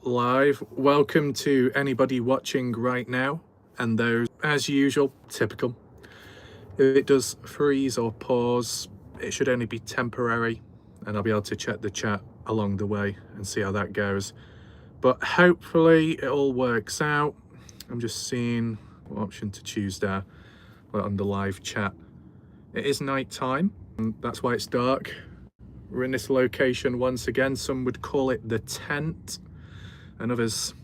live. Welcome to anybody watching right now, and those, as usual, typical. If it does freeze or pause, it should only be temporary, and I'll be able to check the chat along the way and see how that goes. But hopefully it all works out. I'm just seeing what option to choose there on the live chat. It is night time, and that's why it's dark. We're in this location once again. Some would call it the tent, and others,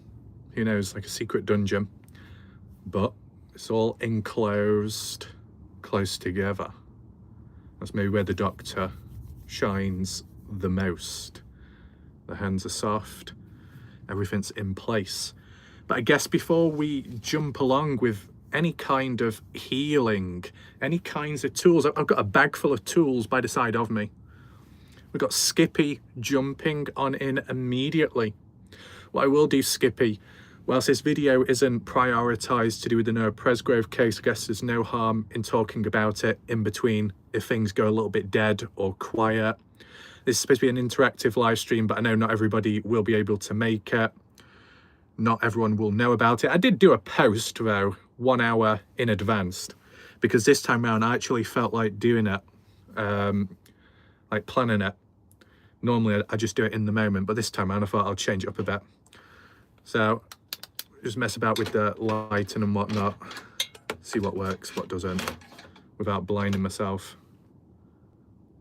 who knows, like a secret dungeon. But it's all enclosed, close together. That's maybe where the doctor shines the most. The hands are soft, everything's in place. But I guess before we jump along with any kind of healing, any kinds of tools, I've got a bag full of tools by the side of me. We've got Skippy jumping on in immediately. What I will do, Skippy, whilst this video isn't prioritised to do with the Noah Presgrove case, I guess there's no harm in talking about it in between if things go a little bit dead or quiet. This is supposed to be an interactive live stream, but I know not everybody will be able to make it. Not everyone will know about it. I did do a post, though, 1 hour in advance, because this time around I actually felt like doing it, like planning it. Normally I just do it in the moment, but this time around I thought I'll change it up a bit. So just mess about with the lighting and whatnot, see what works, what doesn't, without blinding myself.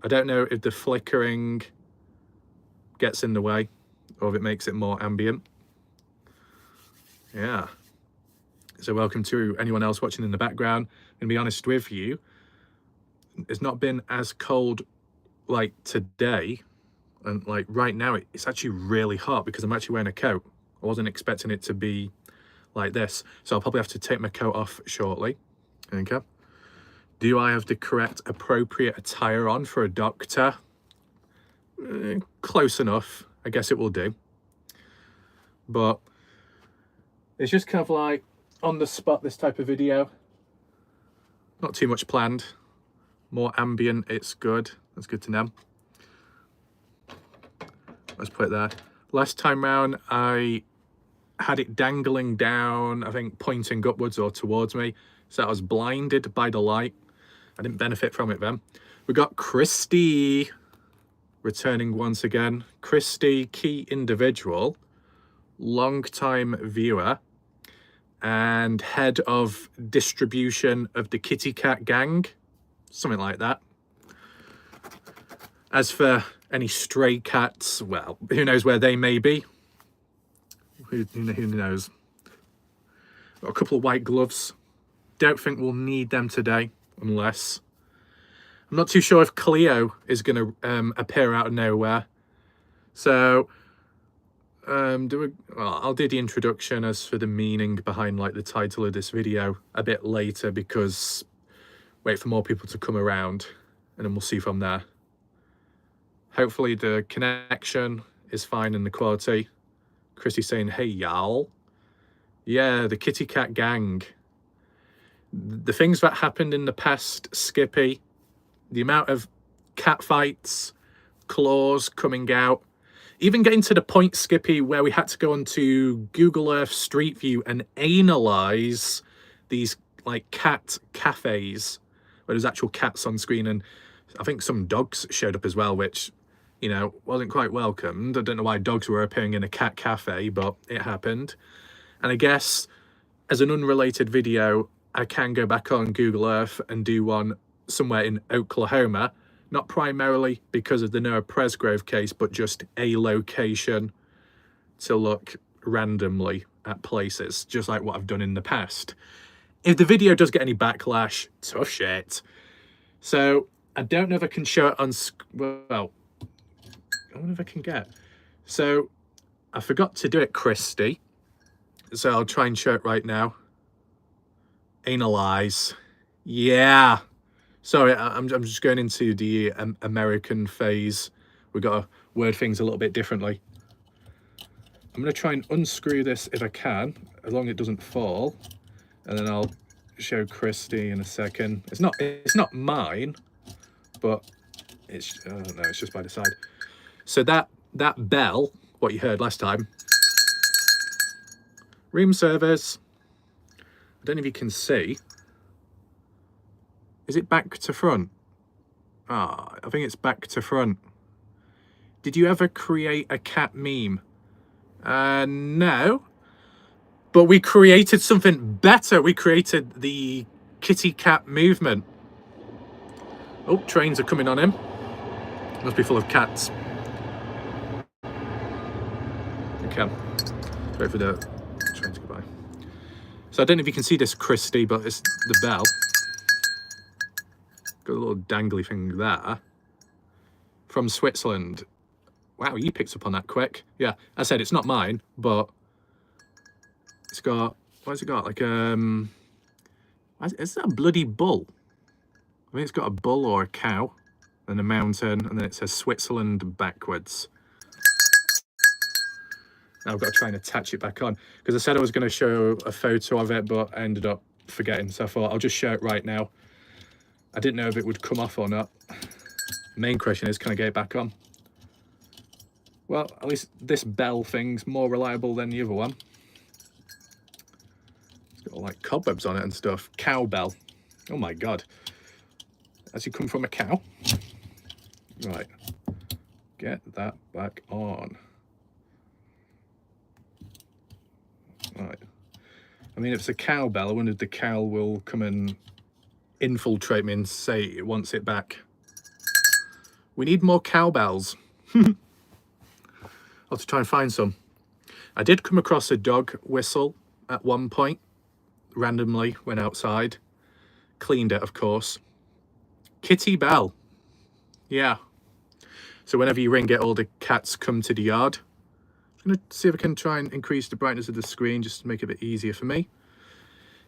I don't know if the flickering gets in the way or if it makes it more ambient. Yeah. So welcome to anyone else watching in the background. I'm gonna be honest with you, it's not been as cold like today, and like right now it's actually really hot because I'm actually wearing a coat. I wasn't expecting it to be like this, so I'll probably have to take my coat off shortly. Okay. Do I have the correct appropriate attire on for a doctor? Close enough, I guess it will do. But it's just kind of like on the spot, this type of video. Not too much planned. More ambient, it's good. That's good to know. Let's put it there. Last time round, I had it dangling down, I think pointing upwards or towards me. So I was blinded by the light. I didn't benefit from it then. We got Christy returning once again. Christy, key individual, long-time viewer, and head of distribution of the Kitty Cat Gang. Something like that. As for any stray cats, well, who knows where they may be? Who knows? Got a couple of white gloves. Don't think we'll need them today, unless... I'm not too sure if Cleo is going to appear out of nowhere. So, I'll do the introduction as for the meaning behind like the title of this video a bit later, because wait for more people to come around and then we'll see from there. Hopefully the connection is fine and the quality. Christy saying, hey y'all. Yeah, the Kitty Cat Gang. The things that happened in the past, Skippy, the amount of cat fights, claws coming out, even getting to the point, Skippy, where we had to go onto Google Earth Street View and analyze these like cat cafes where there's actual cats on screen, and I think some dogs showed up as well, which, you know, wasn't quite welcomed. I don't know why dogs were appearing in a cat cafe, but it happened. And I guess as an unrelated video, I can go back on Google Earth and do one somewhere in Oklahoma, not primarily because of the Noah Presgrove case, but just a location to look randomly at places, just like what I've done in the past. If the video does get any backlash, tough shit. So I don't know if I can show it on, well, I wonder if I can get. So I forgot to do it, Christy. So I'll try and show it right now. Analyze. Yeah. Sorry, I'm just going into the American phase. We've got to word things a little bit differently. I'm going to try and unscrew this if I can, as long as it doesn't fall. And then I'll show Christy in a second. It's not mine, but it's, I don't know, it's just by the side. So that bell, what you heard last time, Room service. I don't know if you can see. Is it back to front? Ah, I think it's back to front. Did you ever create a cat meme? No. But we created something better. We created the kitty cat movement. Oh, trains are coming on him. Must be full of cats. Okay. Wait for the train to go by. So I don't know if you can see this, Christy, but it's the bell. Got a little dangly thing there. From Switzerland. Wow, you picked up on that quick. Yeah, I said it's not mine, but it's got, what has it got? Like, is that a bloody bull? I think it's got a bull or a cow and a mountain, and then it says Switzerland backwards. Now I've got to try and attach it back on, because I said I was going to show a photo of it, but I ended up forgetting, so I thought I'll just show it right now. I didn't know if it would come off or not. The main question is, can I get it back on? Well, at least this bell thing's more reliable than the other one. It's got like cobwebs on it and stuff. Cowbell. Oh my god. Has it come from a cow? Right. Get that back on. Right. I mean, if it's a cowbell, I wonder if the cow will come and infiltrate me and say it wants it back. We need more cowbells. I'll have to try and find some. I did come across a dog whistle at one point, randomly, went outside. Cleaned it, of course. Kitty bell. Yeah. So whenever you ring it, all the cats come to the yard. I'm going to see if I can try and increase the brightness of the screen just to make it a bit easier for me.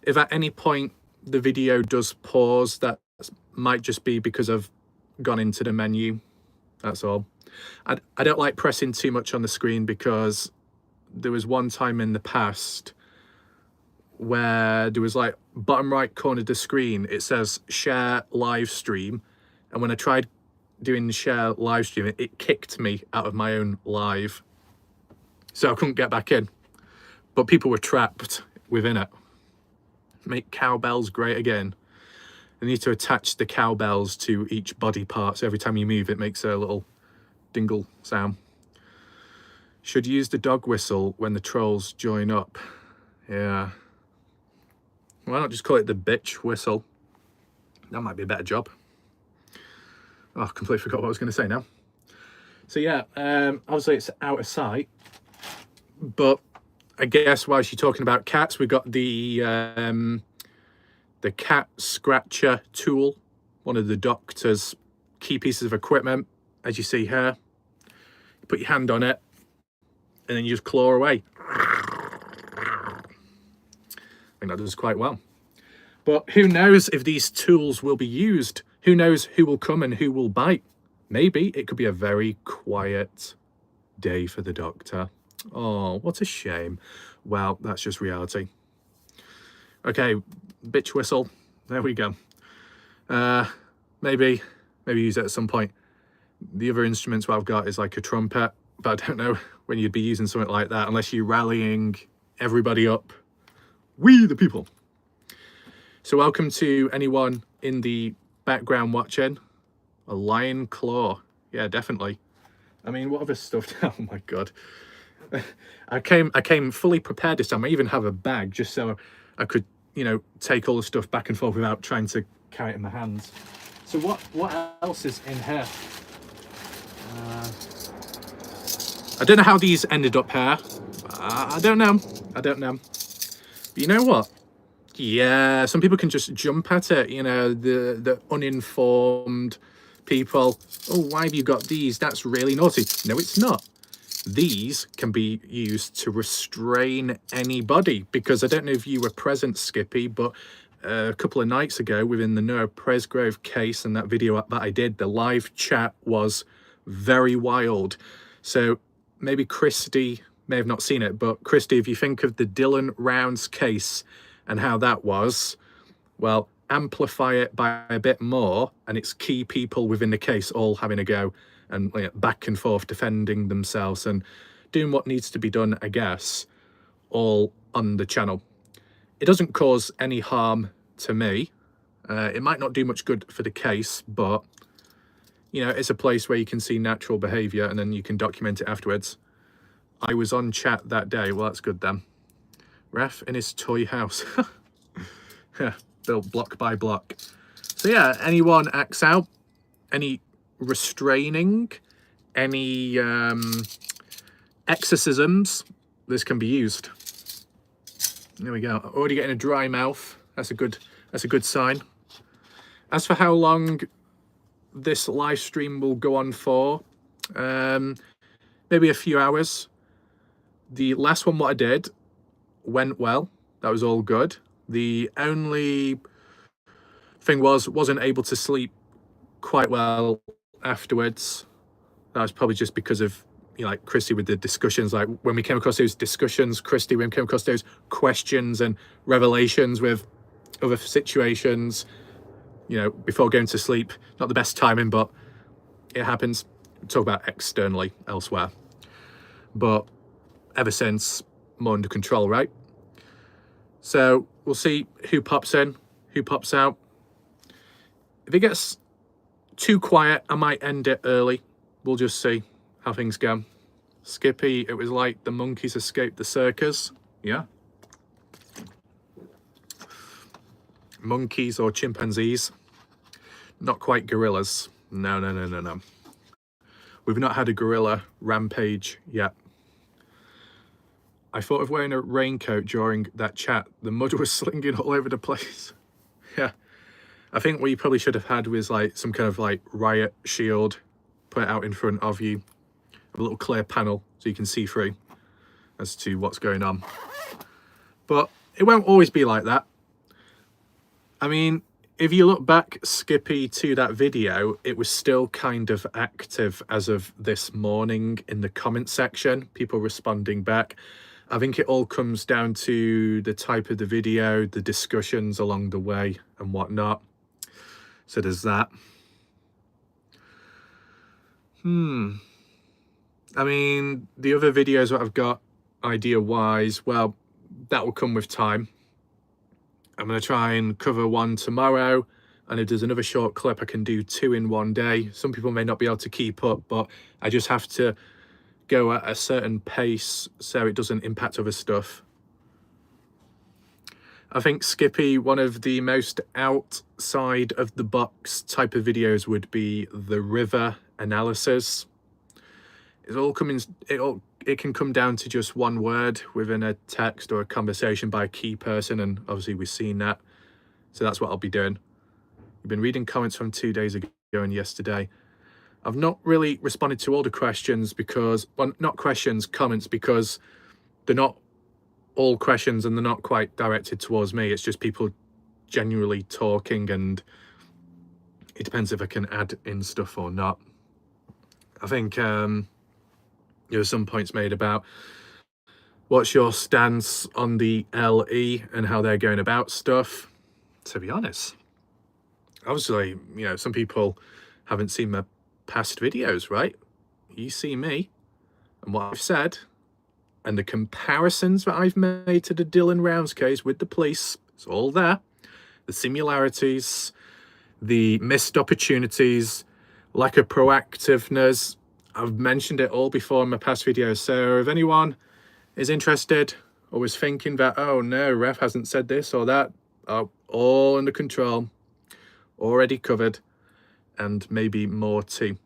If at any point the video does pause, that might just be because I've gone into the menu. That's all. I don't like pressing too much on the screen, because there was one time in the past where there was like bottom right corner of the screen, it says share live stream, and when I tried doing the share live stream, it kicked me out of my own live, so I couldn't get back in, but people were trapped within it. Make cowbells great again. I need to attach the cowbells to each body part, so every time you move it makes a little dingle sound. Should use the dog whistle when the trolls join up. Yeah. Why not just call it the bitch whistle? That might be a better job. Oh, I completely forgot what I was going to say now. So yeah, obviously it's out of sight, but I guess while she's talking about cats, we got the cat scratcher tool, one of the doctor's key pieces of equipment, as you see here. You put your hand on it, and then you just claw away. I think that does quite well. But who knows if these tools will be used? Who knows who will come and who will bite? Maybe it could be a very quiet day for the doctor. Oh, what a shame. Well, that's just reality. Okay, bitch whistle. There we go. Maybe use it at some point. The other instruments what I've got is like a trumpet, but I don't know when you'd be using something like that unless you're rallying everybody up. We the people. So welcome to anyone in the background watching. A lion claw. Yeah, definitely. I mean, what other stuff? Oh my god. I came fully prepared this time. I even have a bag just so I could, you know, take all the stuff back and forth without trying to carry it in my hands. So what else is in here? I don't know how these ended up here. I don't know. But you know what? Yeah, some people can just jump at it, you know, the uninformed people. Oh, why have you got these? That's really naughty. No, it's not. These can be used to restrain anybody, because I don't know if you were present, Skippy, but a couple of nights ago within the Noah Presgrove case and that video that I did, the live chat was very wild. So maybe Christy may have not seen it, but Christy, if you think of the Dylan Rounds case and how that was, well, amplify it by a bit more, and it's key people within the case all having a go and, you know, back and forth defending themselves and doing what needs to be done, I guess. all on the channel. It doesn't cause any harm to me. It might not do much good for the case, but you know, it's a place where you can see natural behavior and then you can document it afterwards. I was on chat that day. Well, that's good then. Ref in his toy house. Built block by block. So yeah, anyone acts out, any restraining, any exorcisms, this can be used. There we go. Already getting a dry mouth. That's a good sign. As for how long this live stream will go on for, maybe a few hours. The last one, what I did, went well. That was all good. The only thing wasn't able to sleep quite well afterwards. That was probably just because of, you know, like Christy with the discussions, like when we came across those discussions, Christy, when we came across those questions and revelations with other situations, you know, before going to sleep, not the best timing, but it happens. We'll talk about externally elsewhere. But ever since, more under control, right? So we'll see who pops in, who pops out. If it gets too quiet, I might end it early. We'll just see how things go. Skippy, it was like the monkeys escaped the circus. Yeah. Monkeys or chimpanzees. Not quite gorillas. No. We've not had a gorilla rampage yet. I thought of wearing a raincoat during that chat. The mud was slinging all over the place. Yeah. I think what you probably should have had was like some kind of like riot shield, put it out in front of you, a little clear panel so you can see through as to what's going on. But it won't always be like that. I mean, if you look back, Skippy, to that video, it was still kind of active as of this morning in the comment section, people responding back. I think it all comes down to the type of the video, the discussions along the way and whatnot. So there's that. I mean, the other videos that I've got idea-wise, well, that will come with time. I'm going to try and cover one tomorrow, and if there's another short clip, I can do 2 in one day. Some people may not be able to keep up, but I just have to go at a certain pace so it doesn't impact other stuff. I think, Skippy, one of the most outside of the box type of videos would be the river analysis. It can come down to just one word within a text or a conversation by a key person, and obviously we've seen that. So that's what I'll be doing. We've been reading comments from 2 days ago and yesterday. I've not really responded to all the questions because, well, not questions, comments, because they're not all questions and they're not quite directed towards me. It's just people genuinely talking, and it depends if I can add in stuff or not. I think there were some points made about what's your stance on the LE and how they're going about stuff. To be honest, obviously, you know, some people haven't seen my past videos, right? You see me and what I've said and the comparisons that I've made to the Dylan Rounds case with the police. It's all there. The similarities, the missed opportunities, lack of proactiveness. I've mentioned it all before in my past videos. So if anyone is interested or was thinking that, oh no, Ref hasn't said this or that, all under control, already covered, and maybe more too.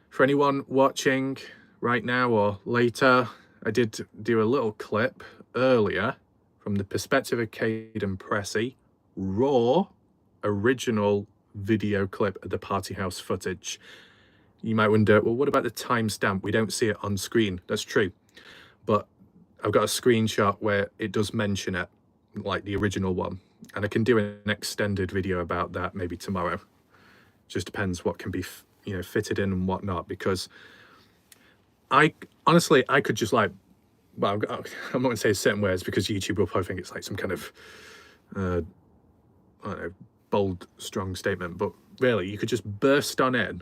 For anyone watching right now or later, I did do a little clip earlier from the perspective of Caden Pressey, raw, original video clip of the party house footage. You might wonder, well, what about the timestamp? We don't see it on screen. That's true. But I've got a screenshot where it does mention it, like the original one. And I can do an extended video about that maybe tomorrow. Just depends what can be, you know, fitted in and whatnot, because honestly, I could just like, well, I'm not going to say certain words because YouTube will probably think it's like some kind of, I don't know, bold, strong statement. But really, you could just burst on in,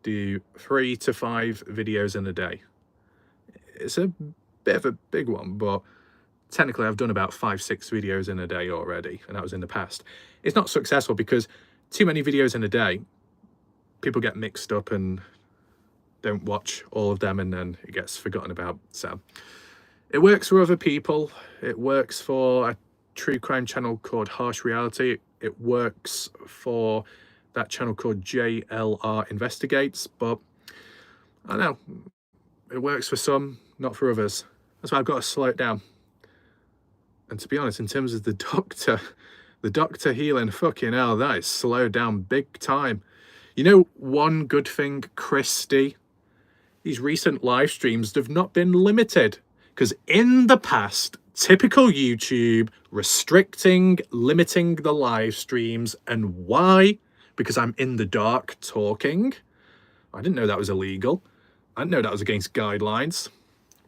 do 3 to 5 videos in a day. It's a bit of a big one, but technically I've done about 5-6 videos in a day already, and that was in the past. It's not successful because too many videos in a day, people get mixed up and don't watch all of them, and then it gets forgotten about. So it works for other people. It works for a true crime channel called Harsh Reality. It works for that channel called JLR Investigates, but I don't know, it works for some, not for others. That's why I've got to slow it down. And to be honest, in terms of the doctor healing, fucking hell, that is slowed down big time. You know, one good thing, Christy, these recent live streams have not been limited, because in the past, typical YouTube, restricting, limiting the live streams. And why? Because I'm in the dark talking. I didn't know that was illegal. I didn't know that was against guidelines.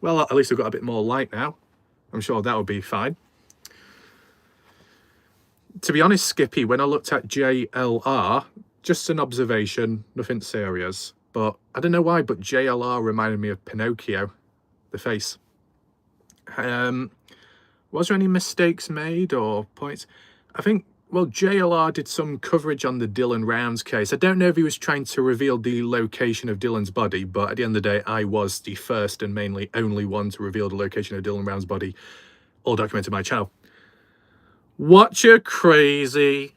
Well, at least I've got a bit more light now. I'm sure that will be fine. To be honest, Skippy, when I looked at JLR, just an observation, nothing serious. But I don't know why, but JLR reminded me of Pinocchio, the face. Was there any mistakes made or points? I think, well, JLR did some coverage on the Dylan Rounds case. I don't know if he was trying to reveal the location of Dylan's body, but at the end of the day, I was the first and mainly only one to reveal the location of Dylan Rounds' body, all documented on my channel. Watch your crazy.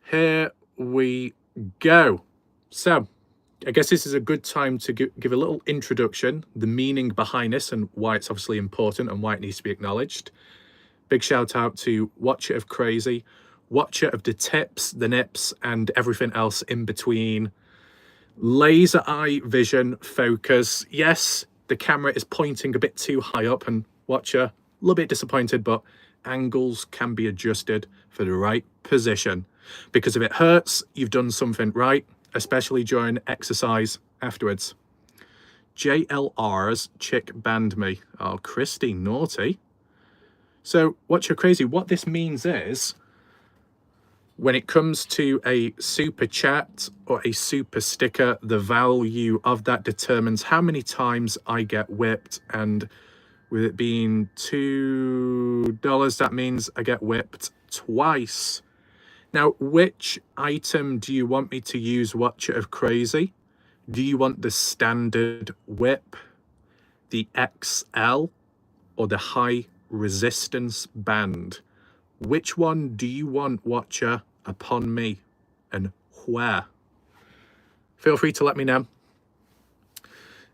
Here we go. So, I guess this is a good time to give a little introduction, the meaning behind this and why it's obviously important and why it needs to be acknowledged. Big shout out to Watcher of Crazy, Watcher of the tips, the nips, and everything else in between. Laser eye vision focus. Yes, the camera is pointing a bit too high up, and Watcher, a little bit disappointed, but angles can be adjusted for the right position. Because if it hurts, you've done something right, especially during exercise afterwards. JLR's chick banned me. Oh, Christy, naughty. So, Watcher Crazy, what this means is, when it comes to a super chat or a super sticker, the value of that determines how many times I get whipped. And with it being $2, that means I get whipped twice. Now, which item do you want me to use, Watcher of Crazy? Do you want the standard whip, the XL, or the high resistance band? Which one do you want, Watcher, upon me, and where? Feel free to let me know.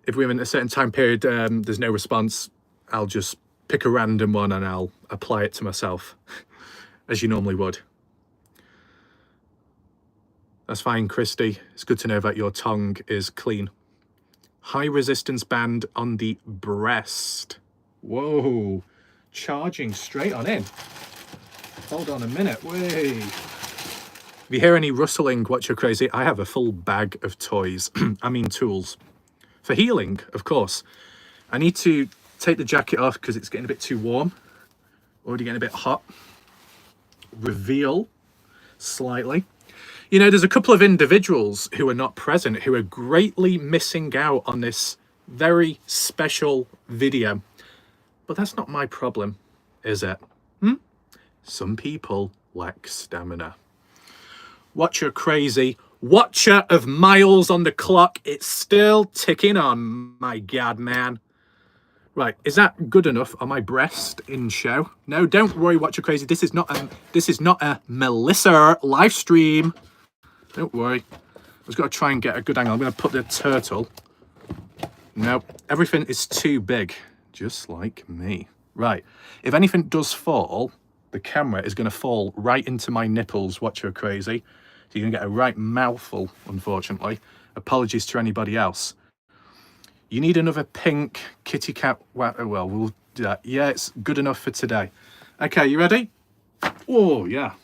If we're in a certain time period, there's no response, I'll just pick a random one and I'll apply it to myself, as you normally would. That's fine, Christy. It's good to know that your tongue is clean. High resistance band on the breast. Whoa, charging straight on in. Hold on a minute, wait. If you hear any rustling, Watcher Crazy, I have a full bag of toys. I mean tools. For healing, of course. I need to take the jacket off because it's getting a bit too warm. Already getting a bit hot. Reveal slightly. You know, there's a couple of individuals who are not present who are greatly missing out on this very special video. But that's not my problem, is it? Some people lack stamina. Watcher Crazy, Watcher of miles on the clock. It's still ticking on, my God, man. Right, is that good enough on my breast in show? No, don't worry, Watcher Crazy. This is not a Melissa live stream. Don't worry. I've just got to try and get a good angle. I'm going to put the turtle. No, everything is too big, just like me. Right, if anything does fall, the camera is going to fall right into my nipples, Watcher Crazy. So you're going to get a right mouthful, unfortunately. Apologies to anybody else. You need another pink kitty cat. Well, we'll do that. Yeah, it's good enough for today. Okay, you ready? Oh, yeah.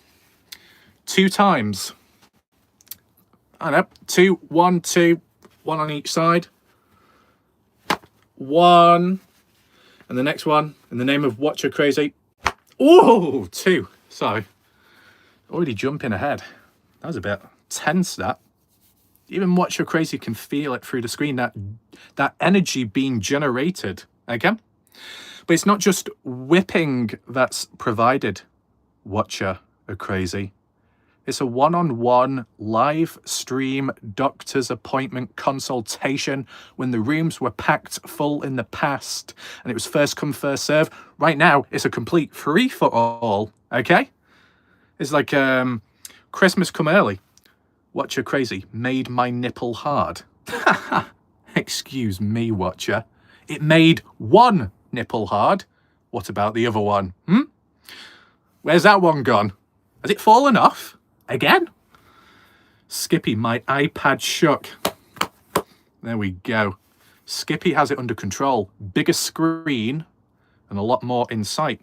2 times. I know. 2, 1, 2. 1 on each side. 1. And the next one, in the name of Watcher Crazy. Oh, 2. Sorry. Already jumping ahead. That was a bit tense, that. Even Watcher Crazy can feel it through the screen, that energy being generated. Okay? But it's not just whipping that's provided, Watcher are crazy. It's a one-on-one live stream doctor's appointment consultation when the rooms were packed full in the past and it was first come, first serve. Right now, it's a complete free-for-all, okay? It's like Christmas come early. Watcher crazy made my nipple hard. Excuse me, Watcher. It made one nipple hard. What about the other one? Where's that one gone? Has it fallen off? Again? Skippy, my iPad shook. There we go. Skippy has it under control. Bigger screen and a lot more in sight.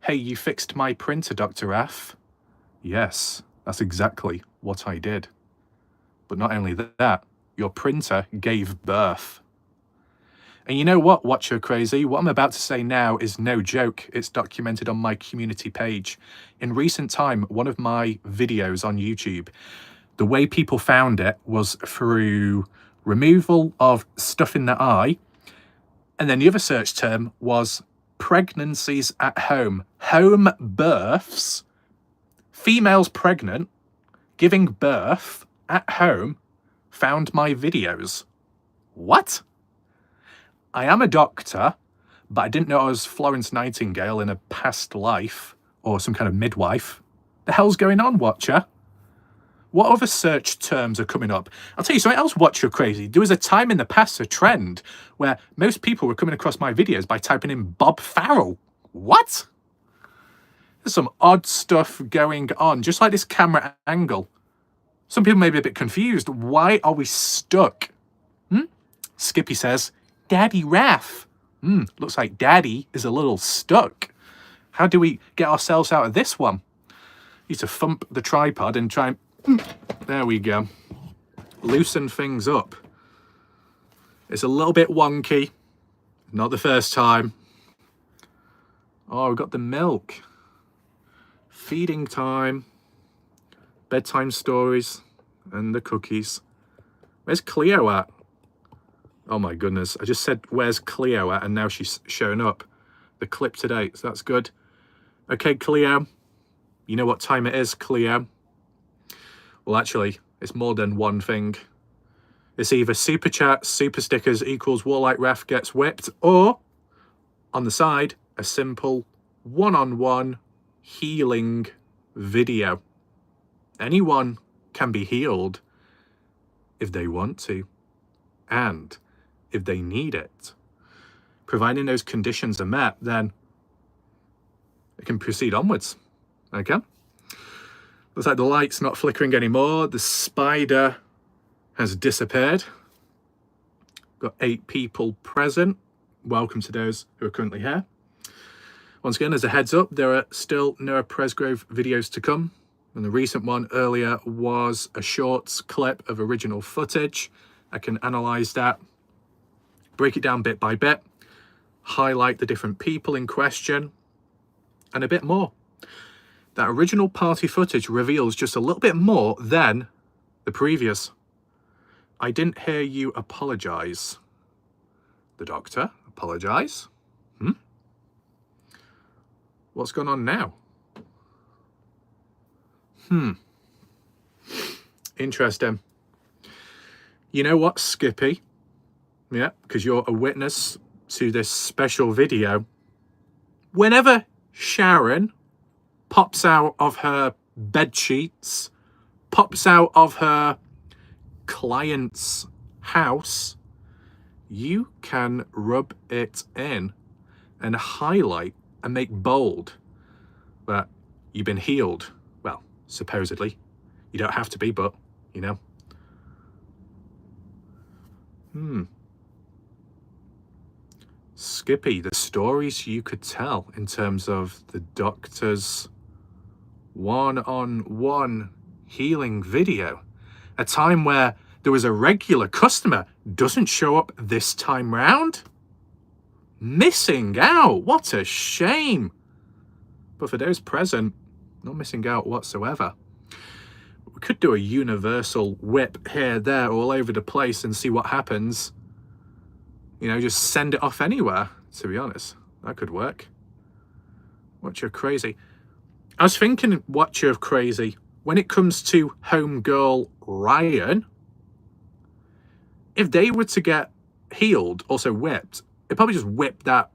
Hey, you fixed my printer, Dr. F. Yes, that's exactly what I did. But not only that, your printer gave birth. And you know what, Watcher Crazy? What I'm about to say now is no joke. It's documented on my community page. In recent time, one of my videos on YouTube, the way people found it was through removal of stuff in the eye. And then the other search term was pregnancies at home. Home births. Females pregnant, giving birth at home, found my videos. What? I am a doctor, but I didn't know I was Florence Nightingale in a past life or some kind of midwife. The hell's going on, Watcher? What other search terms are coming up? I'll tell you something else, Watcher Crazy. There was a time in the past, a trend, where most people were coming across my videos by typing in Bob Farrell. What? There's some odd stuff going on, just like this camera angle. Some people may be a bit confused. Why are we stuck? Skippy says, Daddy Raff. Looks like Daddy is a little stuck. How do we get ourselves out of this one? Need to thump the tripod and try and... There we go. Loosen things up. It's a little bit wonky. Not the first time. Oh, we've got the milk. Feeding time. Bedtime stories. And the cookies. Where's Cleo at? Oh my goodness, I just said, where's Cleo at? And now she's showing up. The clip today, so that's good. Okay, Cleo. You know what time it is, Cleo? Well, actually, it's more than one thing. It's either super chat, super stickers equals Warlike Ref gets whipped, or, on the side, a simple one-on-one healing video. Anyone can be healed if they want to. And if they need it, providing those conditions are met, then it can proceed onwards. Okay? Looks like the light's not flickering anymore. The spider has disappeared. Got 8 people present. Welcome to those who are currently here. Once again, as a heads up, there are still Noah Presgrove videos to come. And the recent one earlier was a shorts clip of original footage. I can analyze that, break it down bit by bit, highlight the different people in question, and a bit more. That original party footage reveals just a little bit more than the previous. I didn't hear you apologize. The doctor, apologize? What's going on now? Interesting. You know what, Skippy? Yeah, because you're a witness to this special video. Whenever Sharon pops out of her bed sheets, pops out of her client's house, you can rub it in and highlight and make bold that you've been healed. Well, supposedly. You don't have to be, but, you know. Skippy, the stories you could tell in terms of the doctor's one-on-one healing video. A time where there was a regular customer doesn't show up this time round. Missing out. What a shame. But for those present, not missing out whatsoever. We could do a universal whip here, there, all over the place and see what happens. You know, just send it off anywhere, to be honest. That could work. Watcher Crazy. I was thinking, Watcher Crazy, when it comes to homegirl Ryan, if they were to get healed, also whipped, it probably just whipped that,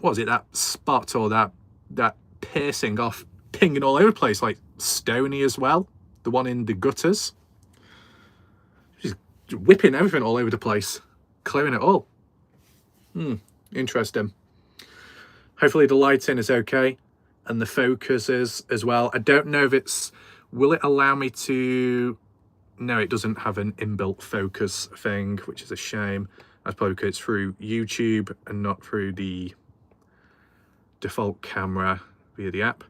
what was it, that spot or that piercing off, pinging all over the place, like Stony as well, the one in the gutters. She's whipping everything all over the place, clearing it all. Interesting. Hopefully the lighting is okay and the focus is as well. I don't know if it's, will it allow me to, no, it doesn't have an inbuilt focus thing, which is a shame. That's probably because it's through YouTube and not through the default camera via the app.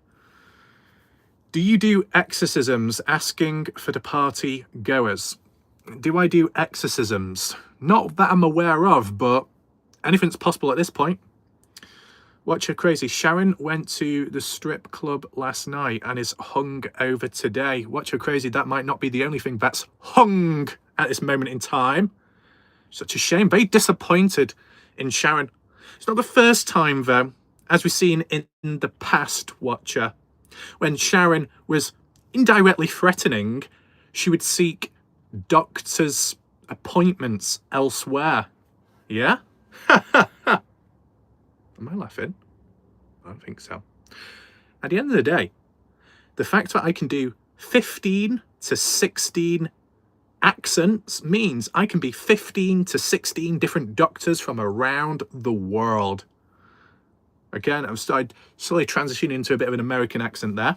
Do you do exorcisms? Asking for the party goers. Do I do exorcisms? Not that I'm aware of, but anything's possible at this point. Watcher Crazy. Sharon went to the strip club last night and is hung over today. Watcher Crazy. That might not be the only thing that's hung at this moment in time. Such a shame. Very disappointed in Sharon. It's not the first time, though, as we've seen in the past, Watcher, when Sharon was indirectly threatening, she would seek doctors' appointments elsewhere. Yeah? Am I laughing? I don't think so. At the end of the day, the fact that I can do 15 to 16 accents means I can be 15 to 16 different doctors from around the world. Again, I'm slowly transitioning into a bit of an American accent there.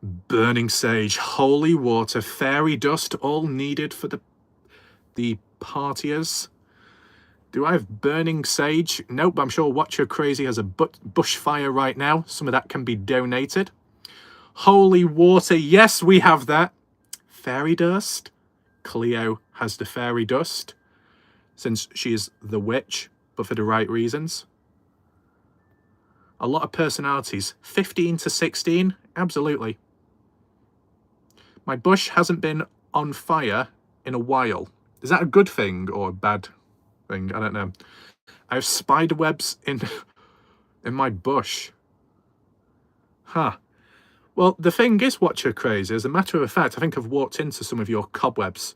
Burning sage, holy water, fairy dust, all needed for the partiers. Do I have burning sage? Nope, I'm sure Watcher Crazy has a bushfire right now. Some of that can be donated. Holy water, yes, we have that. Fairy dust. Cleo has the fairy dust, since she is the witch, but for the right reasons. A lot of personalities. 15 to 16? Absolutely. My bush hasn't been on fire in a while. Is that a good thing or a bad thing? I don't know. I have spider webs in my bush. Huh. Well, the thing is, Watcher Crazy, as a matter of fact, I think I've walked into some of your cobwebs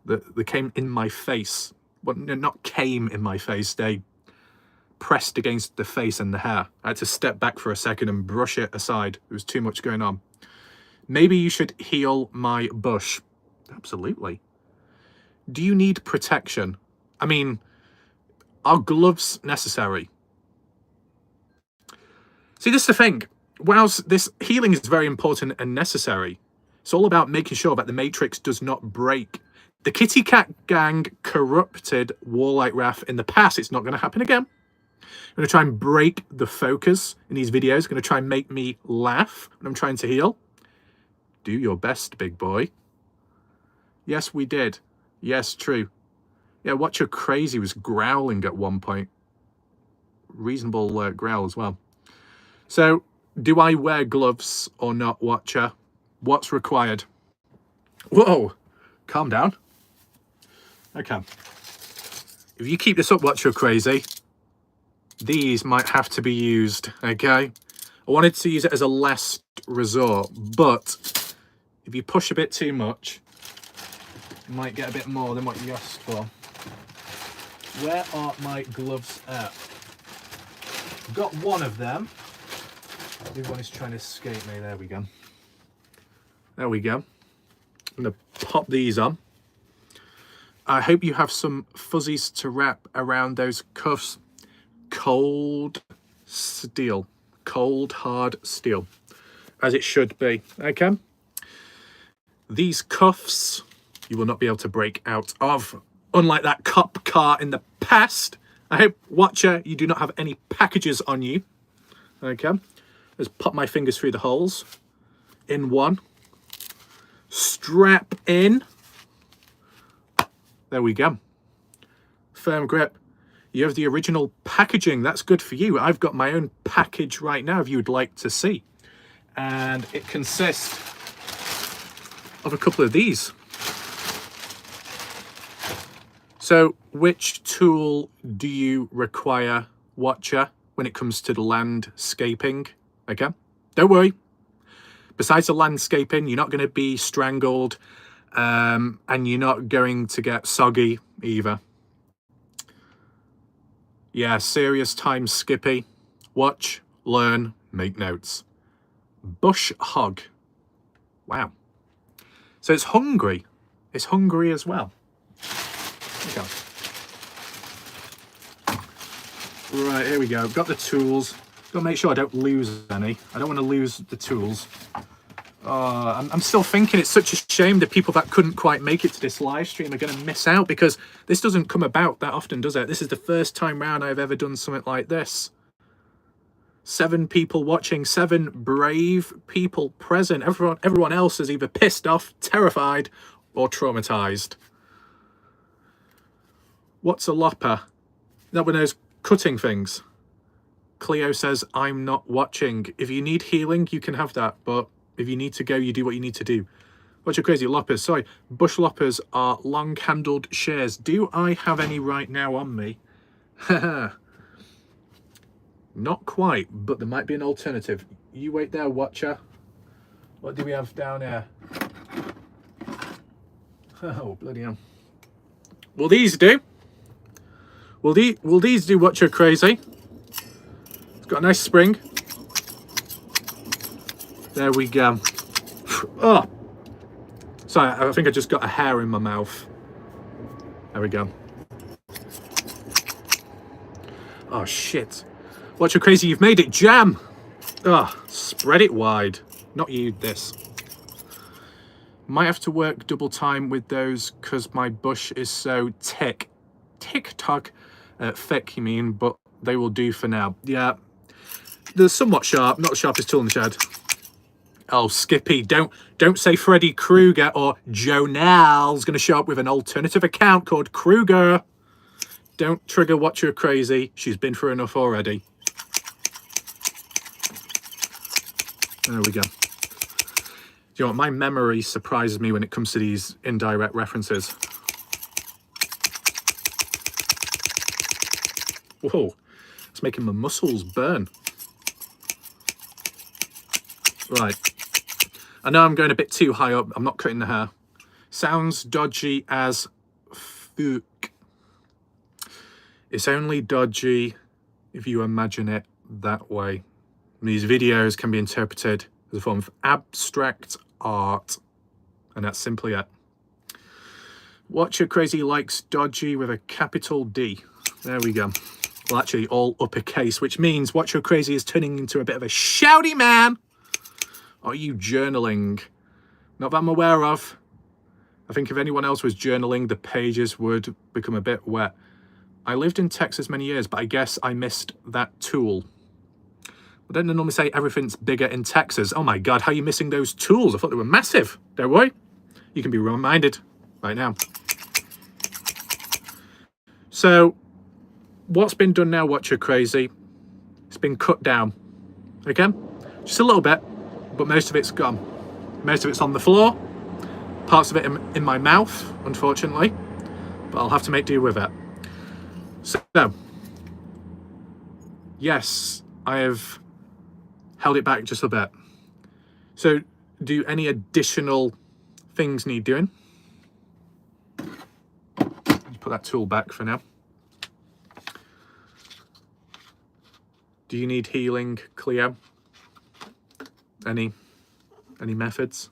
that came in my face. Well, not came in my face, they pressed against the face and the hair. I had to step back for a second and brush it aside. There was too much going on. Maybe you should heal my bush. Absolutely. Do you need protection? I mean, are gloves necessary? See, this is the thing. Whilst this healing is very important and necessary, it's all about making sure that the Matrix does not break. The Kitty Cat Gang corrupted Warlight Wrath in the past. It's not going to happen again. I'm going to try and break the focus in these videos. Going to try and make me laugh when I'm trying to heal. Do your best, big boy. Yes, we did. Yes, true. Yeah, Watcher Crazy was growling at one point. Reasonable growl as well. So, do I wear gloves or not, Watcher? What's required? Whoa, calm down. Okay. If you keep this up, Watcher Crazy, these might have to be used, okay? I wanted to use it as a last resort, but if you push a bit too much, you might get a bit more than what you asked for. Where are my gloves at? I've got one of them. The other one is trying to escape me. There we go. There we go. I'm going to pop these on. I hope you have some fuzzies to wrap around those cuffs. Cold steel. Cold, hard steel. As it should be. Okay. These cuffs you will not be able to break out of. Unlike that cop car in the past. I hope, Watcher, you do not have any packages on you. Okay. Let's pop my fingers through the holes. In one. Strap in. There we go. Firm grip. You have the original packaging. That's good for you. I've got my own package right now if you would like to see. And it consists of a couple of these. So which tool do you require, Watcher, when it comes to the landscaping. Okay, don't worry. Besides the landscaping, you're not going to be strangled, and you're not going to get soggy either. Yeah, serious time, Skippy. Watch, learn, make notes. Bush hog. Wow. So it's hungry. It's hungry as well. Okay. Right, here we go. Got the tools. Got to make sure I don't lose any. I don't want to lose the tools. I'm still thinking it's such a shame that people that couldn't quite make it to this live stream are going to miss out, because this doesn't come about that often, does it? This is the first time round I've ever done something like this. 7 people watching, 7 brave people present. Everyone else is either pissed off, terrified, or traumatized. What's a lopper? That one of those cutting things. Cleo says, I'm not watching. If you need healing, you can have that, but if you need to go, you do what you need to do. What's your crazy loppers? Sorry, bush loppers are long-handled shears. Do I have any right now on me? Not quite, but there might be an alternative. You wait there, watcher. What do we have down here? Oh, bloody hell. Will these do? Will these do, watcher crazy? It's got a nice spring. There we go. Oh, sorry, I think I just got a hair in my mouth. There we go. Oh, shit. Watch how crazy you've made it, jam. Oh, spread it wide. Not you, this. Might have to work double time with those because my bush is so tick-tock thick, you mean, but they will do for now. Yeah, they're somewhat sharp, not the sharpest tool in the shed. Oh, Skippy, don't say Freddy Krueger or Jonel's going to show up with an alternative account called Krueger. Don't trigger Watcher crazy. She's been through enough already. There we go. You know what, my memory surprises me when it comes to these indirect references. Whoa, it's making my muscles burn. Right. I know I'm going a bit too high up. I'm not cutting the hair. Sounds dodgy as fuck. It's only dodgy if you imagine it that way. These videos can be interpreted as a form of abstract art, and that's simply it. Watcher Crazy likes dodgy with a capital D. There we go. Well, actually, all uppercase, which means Watcher Crazy is turning into a bit of a shouty man. Are you journaling? Not that I'm aware of. I think if anyone else was journaling, the pages would become a bit wet. I lived in Texas many years, but I guess I missed that tool. I don't normally say everything's bigger in Texas. Oh my God, how are you missing those tools? I thought they were massive. Don't worry. You can be reminded right now. So, what's been done now, Watcher Crazy? It's been cut down. Okay? Just a little bit, but most of it's gone. Most of it's on the floor. Parts of it in my mouth, unfortunately. But I'll have to make do with it. So, yes, I have held it back just a bit. So, do any additional things need doing? Put that tool back for now. Do you need healing, Cleo? Any methods?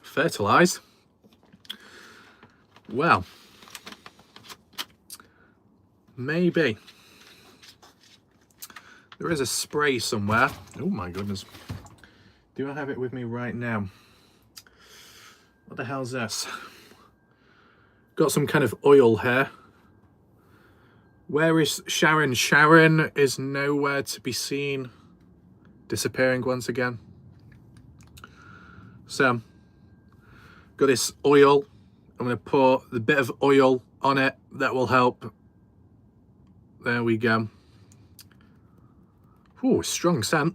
Fertilize? Well, maybe. There is a spray somewhere. Oh my goodness. Do I have it with me right now? What the hell's this? Got some kind of oil here. Where is Sharon? Sharon is nowhere to be seen. Disappearing once again. So, got this oil. I'm going to pour the bit of oil on it. That will help. There we go. Ooh, strong scent.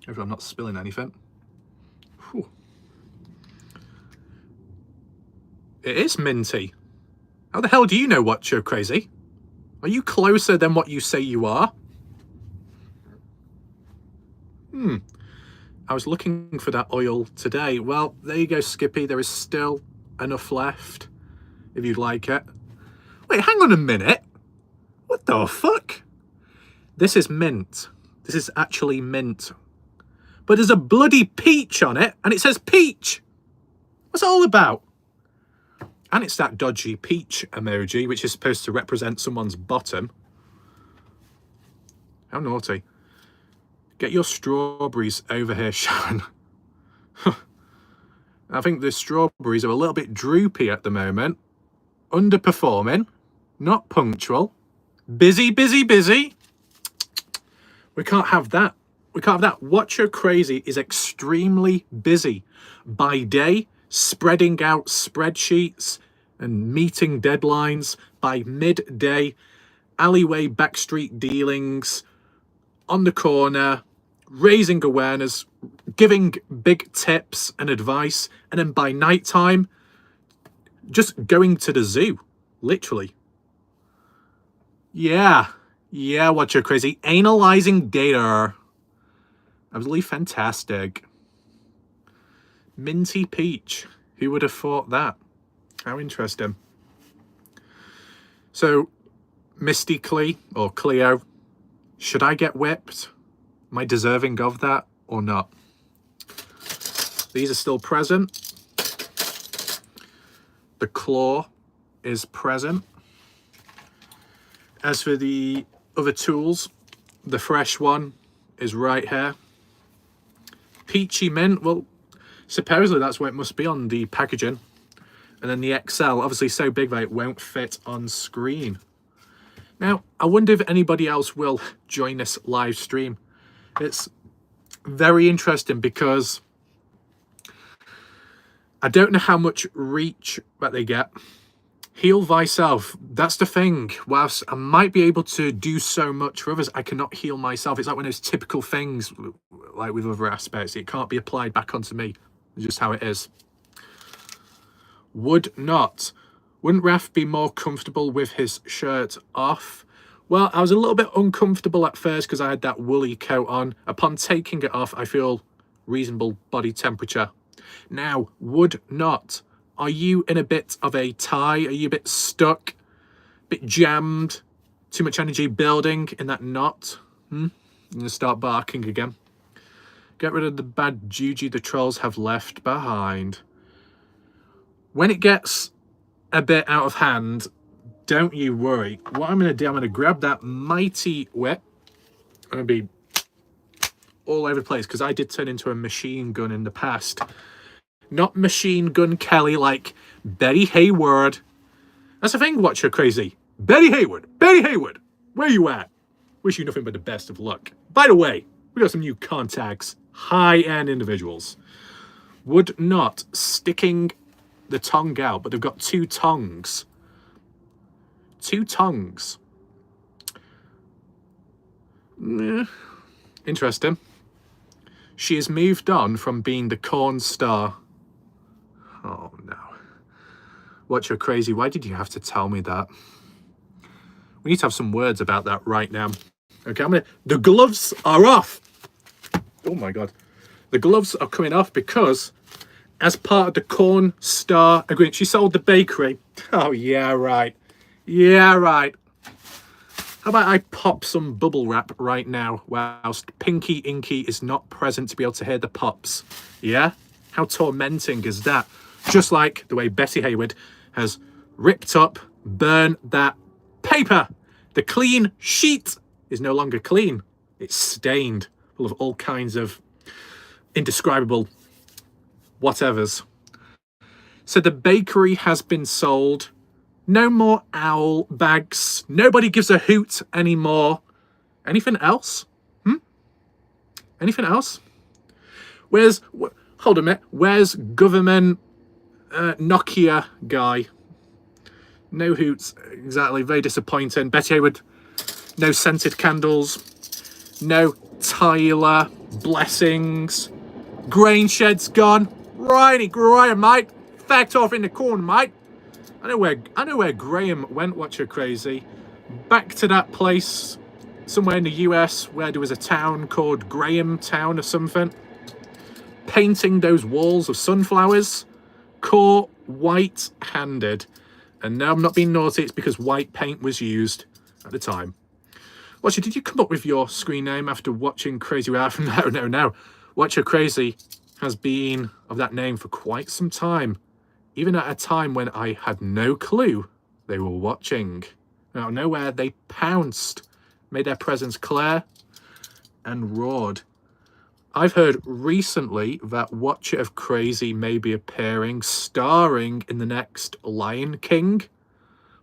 Hope I'm not spilling anything. Whew. It is minty. How the hell do you know, Watcher Crazy? Are you closer than what you say you are? I was looking for that oil today. Well, there you go, Skippy. There is still enough left, if you'd like it. Wait, hang on a minute. What the fuck? This is mint. This is actually mint. But there's a bloody peach on it, and it says peach. What's it all about? And it's that dodgy peach emoji, which is supposed to represent someone's bottom. How naughty. Get your strawberries over here, Sharon. I think the strawberries are a little bit droopy at the moment. Underperforming. Not punctual. Busy, busy, busy. We can't have that. We can't have that. Watcher Crazy is extremely busy. By day, spreading out spreadsheets and meeting deadlines. By midday, alleyway backstreet dealings, on the corner, raising awareness, giving big tips and advice, and then by night time, just going to the zoo, literally. Yeah, Watcher Crazy, analyzing data. Absolutely fantastic. Minty peach. Who would have thought that? How interesting. So, Misty Clee, or Cleo, should I get whipped? Am I deserving of that or not? These are still present. The claw is present. As for the other tools, the fresh one is right here. Peachy mint, well, supposedly that's what it must be on the packaging. And then the XL, obviously so big that it won't fit on screen. Now, I wonder if anybody else will join this live stream. It's very interesting because I don't know how much reach that they get. Heal thyself, that's the thing. Whilst I might be able to do so much for others, I cannot heal myself. It's like one of those typical things, like with other aspects. It can't be applied back onto me. It's just how it is. Would not. Wouldn't Raph be more comfortable with his shirt off? Well, I was a little bit uncomfortable at first because I had that woolly coat on. Upon taking it off, I feel reasonable body temperature. Now, would not. Are you in a bit of a tie? Are you a bit stuck? A bit jammed? Too much energy building in that knot? I'm going to start barking again. Get rid of the bad juju the trolls have left behind. When it gets a bit out of hand, don't you worry. What I'm going to do, I'm going to grab that mighty whip. I'm going to be all over the place because I did turn into a machine gun in the past. Not Machine Gun Kelly like Betty Hayward. That's the thing, Watcher Crazy. Betty Hayward. Betty Hayward. Where you at? Wish you nothing but the best of luck. By the way, we got some new contacts. High-end individuals. Would not sticking the tongue out, but they've got two tongues. Two tongues. Interesting. She has moved on from being the corn star. Oh no. Watcher Crazy, why did you have to tell me that? We need to have some words about that right now. Okay, the gloves are off. Oh my god. The gloves are coming off because as part of the corn star agreement, she sold the bakery. Oh yeah, right. Yeah, right. How about I pop some bubble wrap right now whilst Pinky Inky is not present to be able to hear the pops? Yeah? How tormenting is that? Just like the way Betty Hayward has ripped up, burned that paper. The clean sheet is no longer clean. It's stained, full of all kinds of indescribable whatevers. So the bakery has been sold. No more owl bags. Nobody gives a hoot anymore. Anything else? Anything else? Hold a minute. Where's government Nokia guy? No hoots. Exactly. Very disappointing. Betty Hayward. No scented candles. No Tyler blessings. Grain shed's gone. Right, mate. Fact off in the corner, mate. I know where Graham went, Watcher Crazy. Back to that place somewhere in the US where there was a town called Graham Town or something. Painting those walls of sunflowers. Caught white-handed. And now I'm not being naughty, it's because white paint was used at the time. Watcher, did you come up with your screen name after watching Crazy Ralph? No. Watcher Crazy has been of that name for quite some time. Even at a time when I had no clue they were watching. Out of nowhere, they pounced, made their presence clear, and roared. I've heard recently that Watcher of Crazy may be appearing, starring in the next Lion King.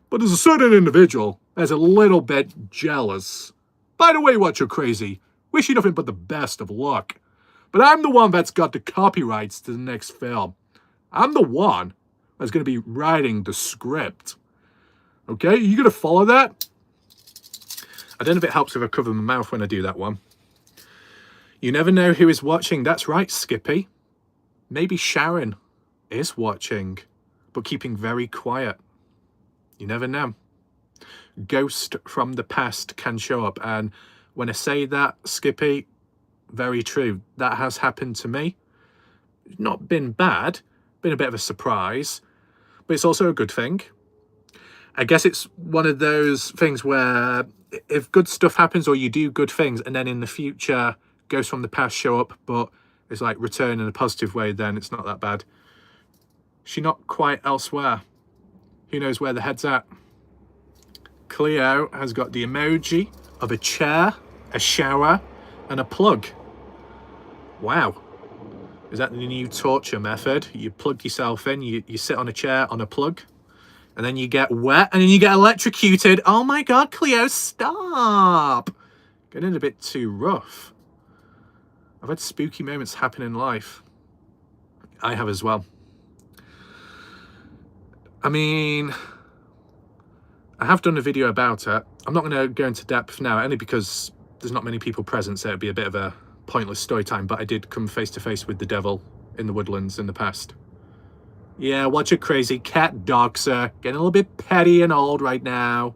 But there's a certain individual that's a little bit jealous. By the way, Watcher Crazy, wish you nothing but the best of luck. But I'm the one that's got the copyrights to the next film. I'm the one that's going to be writing the script. Okay, you going to follow that? I don't know if it helps if I cover my mouth when I do that one. You never know who is watching. That's right, Skippy. Maybe Sharon is watching, but keeping very quiet. You never know. Ghost from the past can show up. And when I say that, Skippy, very true. That has happened to me. It's not been bad. Been a bit of a surprise. But it's also a good thing. I guess it's one of those things where if good stuff happens or you do good things and then in the future ghosts from the past show up, but it's like return in a positive way, then it's not that bad. She not quite elsewhere. Who knows where the head's at? Cleo has got the emoji of a chair, a shower, and a plug. Wow. Is that the new torture method? You plug yourself in, you sit on a chair on a plug, and then you get wet, and then you get electrocuted. Oh my God, Cleo, stop. Getting a bit too rough. I've had spooky moments happen in life. I have as well. I mean, I have done a video about it. I'm not going to go into depth now, only because there's not many people present, so it'd be a bit of a pointless story time, but I did come face to face with the devil in the woodlands in the past. Yeah, Watcher Crazy, cat doxer, getting a little bit petty and old right now.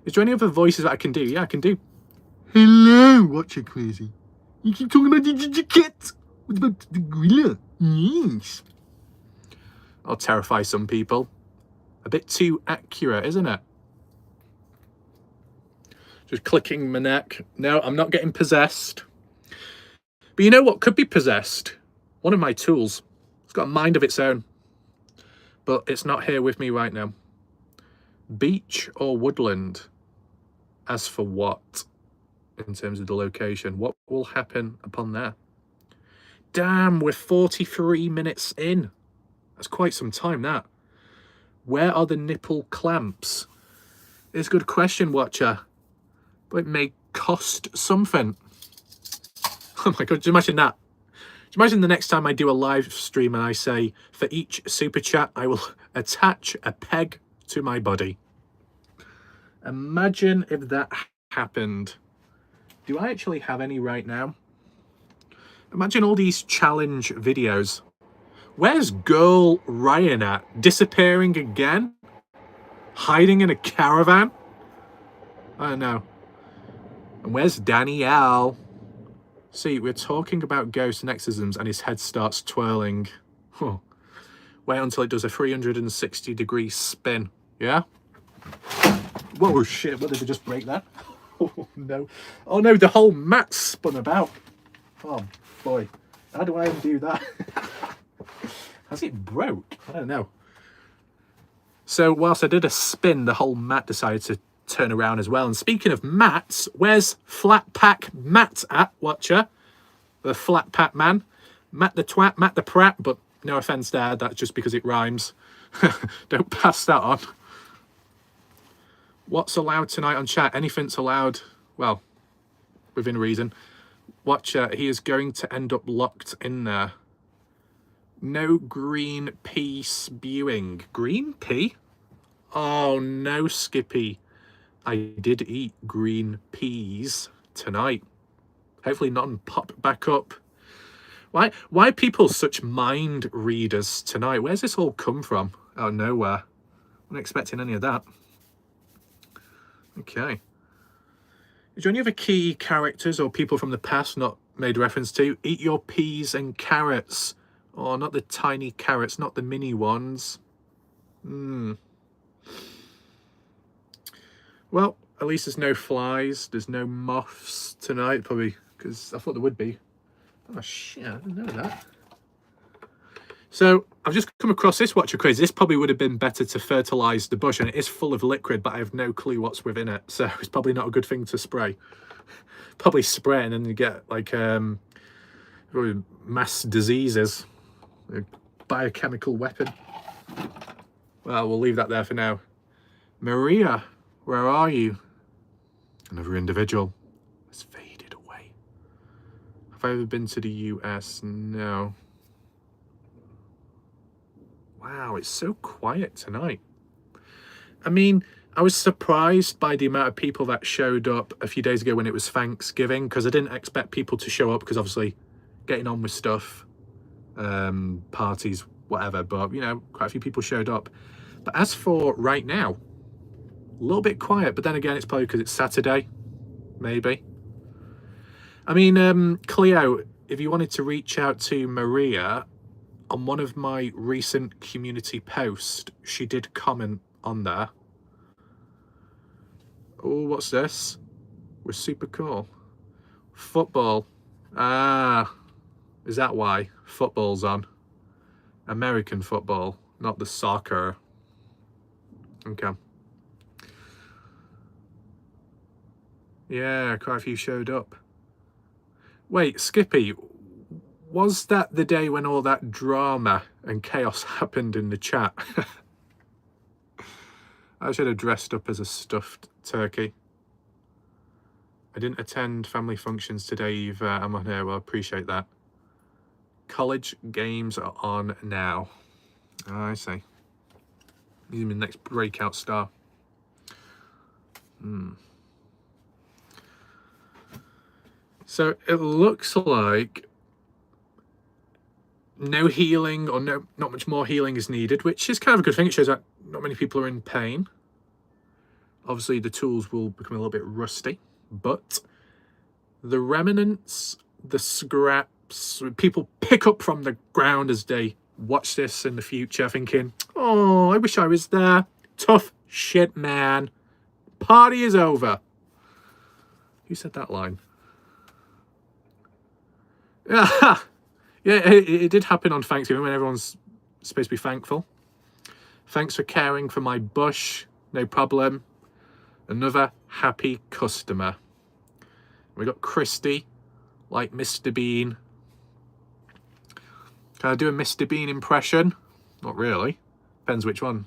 Is there any other voices that I can do? Yeah, I can do. Hello, Watcher Crazy. You keep talking about the cat. What about the gorilla? Yes. I'll terrify some people. A bit too accurate, isn't it? Just clicking my neck. No, I'm not getting possessed. But you know what could be possessed? One of my tools. It's got a mind of its own. But it's not here with me right now. Beach or woodland? As for what? In terms of the location, what will happen upon there? Damn, we're 43 minutes in. That's quite some time, that. Where are the nipple clamps? It's a good question, Watcher. But it may cost something. Oh my God, just imagine that. Just imagine the next time I do a live stream and I say, for each super chat, I will attach a peg to my body. Imagine if that happened. Do I actually have any right now? Imagine all these challenge videos. Where's girl Ryan at? Disappearing again? Hiding in a caravan? I don't know. And where's Danielle? See, we're talking about ghosts and exorcisms and his head starts twirling. Huh. Wait until it does a 360-degree spin. Yeah? Whoa, shit, what, did I just break that? Oh no. Oh no, the whole mat spun about. Oh boy. How do I undo that? Has it broke? I don't know. So whilst I did a spin, the whole mat decided to turn around as well. And speaking of mats, where's Flat Pack Matt at, Watcher? The Flat Pack man. Matt the twat, Matt the prat, but no offence there, that's just because it rhymes. Don't pass that on. What's allowed tonight on chat? Anything's allowed, well, within reason. Watcher, he is going to end up locked in there. No green pea spewing. Green pea? Oh no, Skippy. I did eat green peas tonight. Hopefully none pop back up. Why are people such mind readers tonight? Where's this all come from? out of nowhere. Wasn't expecting any of that. Okay. Is there any other key characters or people from the past not made reference to? Eat your peas and carrots. Oh, not the tiny carrots, not the mini ones. Well, at least there's no flies. There's no moths tonight, probably, because I thought there would be. Oh, shit, I didn't know that. So I've just come across this Watcher Crazy. This probably would have been better to fertilise the bush, and it is full of liquid, but I have no clue what's within it. So it's probably not a good thing to spray. Probably spray it and then you get like mass diseases. A biochemical weapon. Well, we'll leave that there for now. Maria, where are you? Another individual has faded away. Have I ever been to the US? No. Wow, it's so quiet tonight. I mean, I was surprised by the amount of people that showed up a few days ago when it was Thanksgiving, because I didn't expect people to show up, because obviously getting on with stuff, parties, whatever, but you know, quite a few people showed up. But as for right now, a little bit quiet, but then again, it's probably because it's Saturday, maybe. I mean, Cleo, if you wanted to reach out to Maria, on one of my recent community posts, she did comment on there. Oh, what's this? We're super cool. Football. Ah, is that why? Football's on. American football, not the soccer. Okay. Yeah, quite a few showed up. Wait, Skippy, was that the day when all that drama and chaos happened in the chat? I should have dressed up as a stuffed turkey. I didn't attend family functions today either. I'm on here. Well, I appreciate that. College games are on now. Oh, I see. He's my next breakout star. So it looks like no healing, or not much more healing is needed, which is kind of a good thing. It shows that not many people are in pain. Obviously the tools will become a little bit rusty, but the remnants, the scraps, people pick up from the ground as they watch this in the future thinking, oh, I wish I was there. Tough shit, man. Party is over. Who said that line? Yeah, it did happen on Thanksgiving when everyone's supposed to be thankful. Thanks for caring for my bush. No problem. Another happy customer. We got Christy, like Mr. Bean. Can I do a Mr. Bean impression? Not really. Depends which one.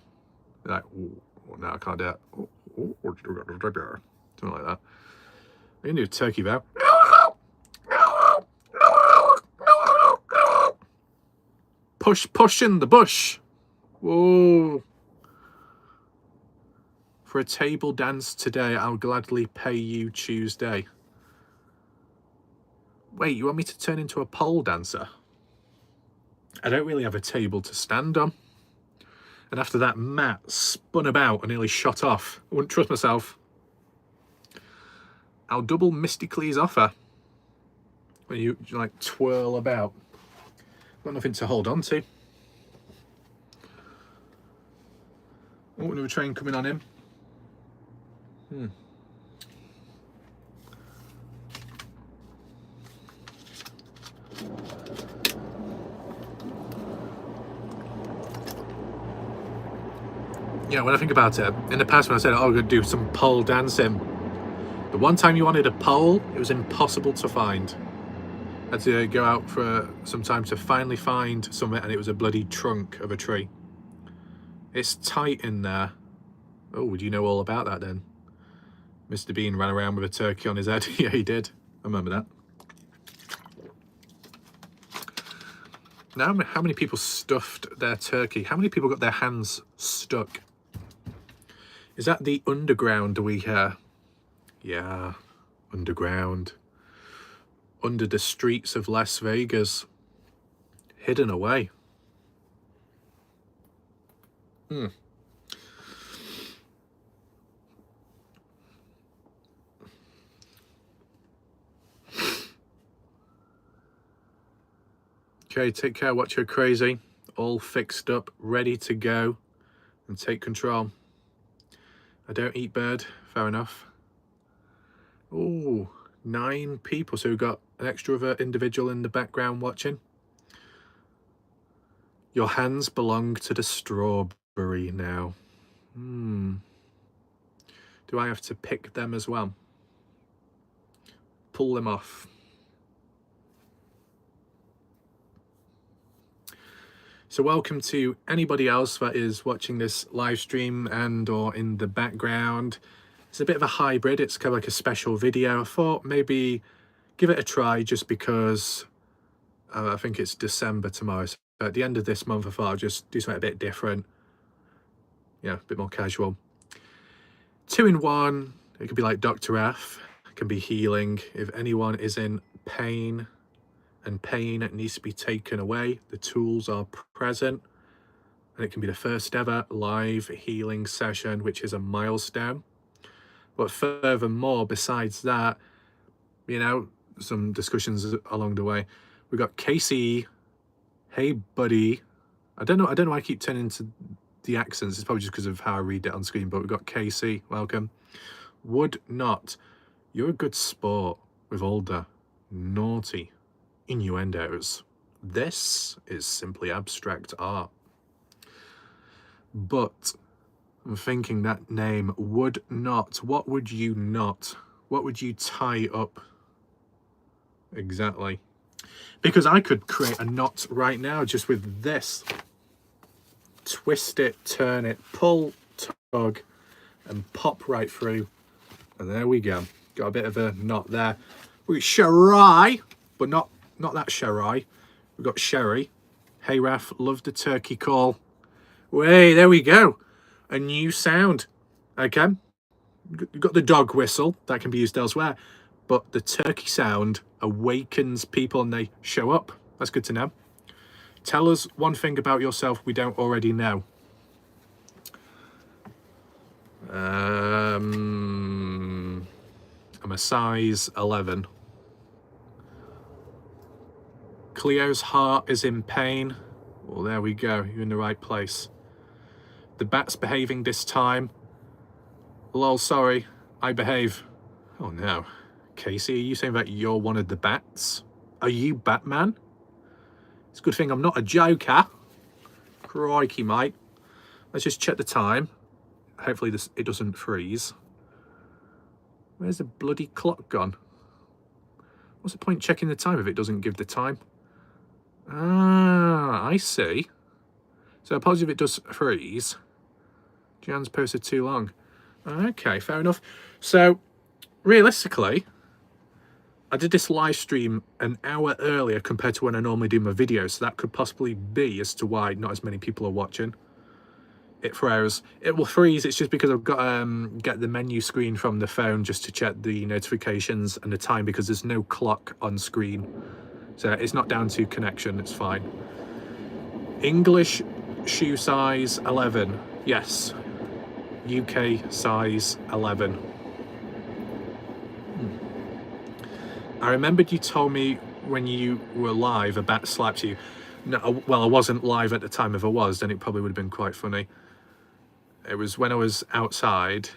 Like, oh, no, I can't do that. Something like that. I can do a turkey vow. Push in the bush. Whoa. For a table dance today, I'll gladly pay you Tuesday. Wait, you want me to turn into a pole dancer? I don't really have a table to stand on. And after that, Matt spun about and nearly shot off. I wouldn't trust myself. I'll double Mystically's offer. When you like twirl about. Got nothing to hold on to. Oh, another train coming on in. Yeah, when I think about it, in the past when I said, oh, I'm going to do some pole dancing, the one time you wanted a pole, it was impossible to find. I had to go out for some time to finally find something, and it was a bloody trunk of a tree. It's tight in there. Oh, would you know all about that then? Mr. Bean ran around with a turkey on his head. Yeah, he did. I remember that. Now, how many people stuffed their turkey? How many people got their hands stuck? Is that the underground we hear? Yeah, underground. Under the streets of Las Vegas. Hidden away. Okay, take care, watch your crazy. All fixed up, ready to go and take control. I don't eat bird, fair enough. Oh, 9 people, so we've got an extrovert individual in the background watching. Your hands belong to the strawberry now. Do I have to pick them as well? Pull them off. So welcome to anybody else that is watching this live stream and or in the background. It's a bit of a hybrid, it's kind of like a special video. I thought maybe give it a try just because I think it's December tomorrow. So at the end of this month, I thought I'd just do something a bit different. Yeah, a bit more casual. 2 in 1, it could be like Dr. F, it can be healing. If anyone is in pain and pain needs to be taken away, the tools are present. And it can be the first ever live healing session, which is a milestone. But furthermore, besides that, you know, some discussions along the way. We got Casey. Hey, buddy. I don't know why I keep turning to the accents. It's probably just because of how I read it on screen. But we've got Casey. Welcome. Would not. You're a good sport with all the naughty innuendos. This is simply abstract art. But I'm thinking that name would not. What would you not? What would you tie up? Exactly. Because I could create a knot right now just with this. Twist it, turn it, pull, tug, and pop right through. And there we go. Got a bit of a knot there. We Sharai, but not that Sharai. We've got Sherry. Hey Raf, love the turkey call. Way, there we go. A new sound. Okay. You've got the dog whistle that can be used elsewhere, but the turkey sound awakens people and they show up. That's good to know. Tell us one thing about yourself we don't already know. I'm a size 11. Cleo's heart is in pain. Well, there we go. You're in the right place. The bat's behaving this time. Lol, sorry. I behave. Oh no. Casey, are you saying that you're one of the bats? Are you Batman? It's a good thing I'm not a Joker. Crikey, mate. Let's just check the time. Hopefully it doesn't freeze. Where's the bloody clock gone? What's the point checking the time if it doesn't give the time? Ah, I see. So apologies if it does freeze. Jan's posted too long. Okay, fair enough. So, realistically, I did this live stream an hour earlier compared to when I normally do my videos, so that could possibly be as to why not as many people are watching. It froze. It will freeze. It's just because I've got get the menu screen from the phone just to check the notifications and the time because there's no clock on screen. So it's not down to connection. It's fine. English shoe size 11. Yes. UK size 11. I remembered you told me when you were live a bat slapped you. No, well, I wasn't live at the time. If I was, then it probably would have been quite funny. It was when I was outside.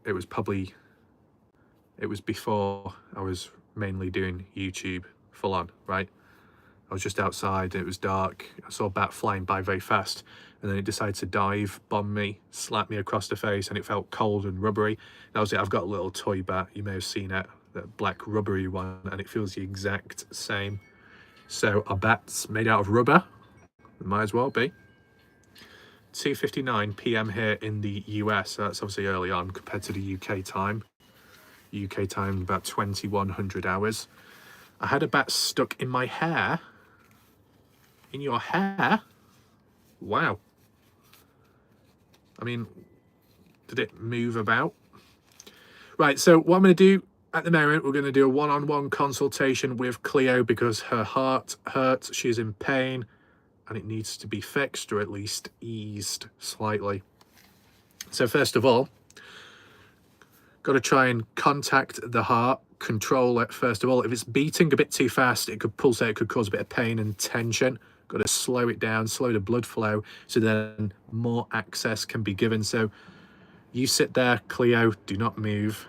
It was before I was mainly doing YouTube full on, right? I was just outside, it was dark. I saw a bat flying by very fast, and then it decided to dive, bomb me, slap me across the face, and it felt cold and rubbery. That was it. I've got a little toy bat, you may have seen it, that black rubbery one, and it feels the exact same. So a bat's made out of rubber, it might as well be. 2:59 p.m. here in the US, so that's obviously early on compared to the UK time. UK time about 2100 hours. I had a bat stuck in my hair. In your hair? Wow. I mean, did it move about? Right, so what I'm going to do at the moment, we're going to do a one-on-one consultation with Cleo because her heart hurts. She's in pain. and it needs to be fixed or at least eased slightly. So first of all, got to try and contact the heart, control it first of all. If it's beating a bit too fast, it could pulsate, it could cause a bit of pain and tension. Got to slow it down, slow the blood flow, so then more access can be given. So you sit there, Cleo, do not move.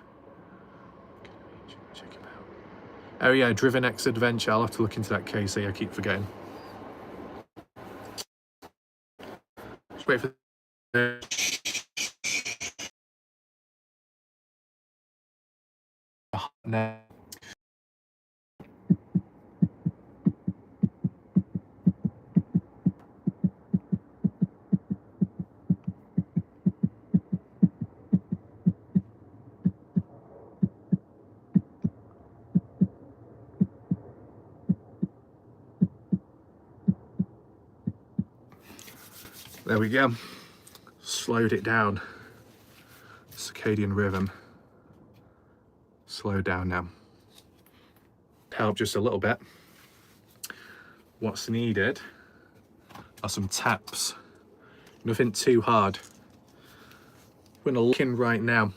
Check him out. Oh yeah, Driven X Adventure. I'll have to look into that, Casey. I keep forgetting. Just wait for the... No. There we go. Slowed it down. Circadian rhythm. Slow down now. Help just a little bit. What's needed are some taps. Nothing too hard. We're gonna look in right now.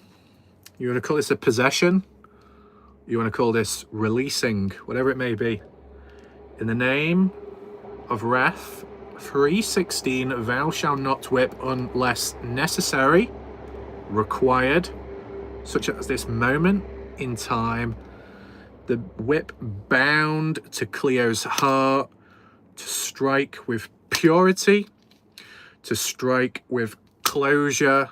You wanna call this a possession? You wanna call this releasing, whatever it may be. In the name of Wrath 3:16, thou shalt not whip unless necessary, required, such as this moment in time. The whip bound to Cleo's heart, to strike with purity, to strike with closure,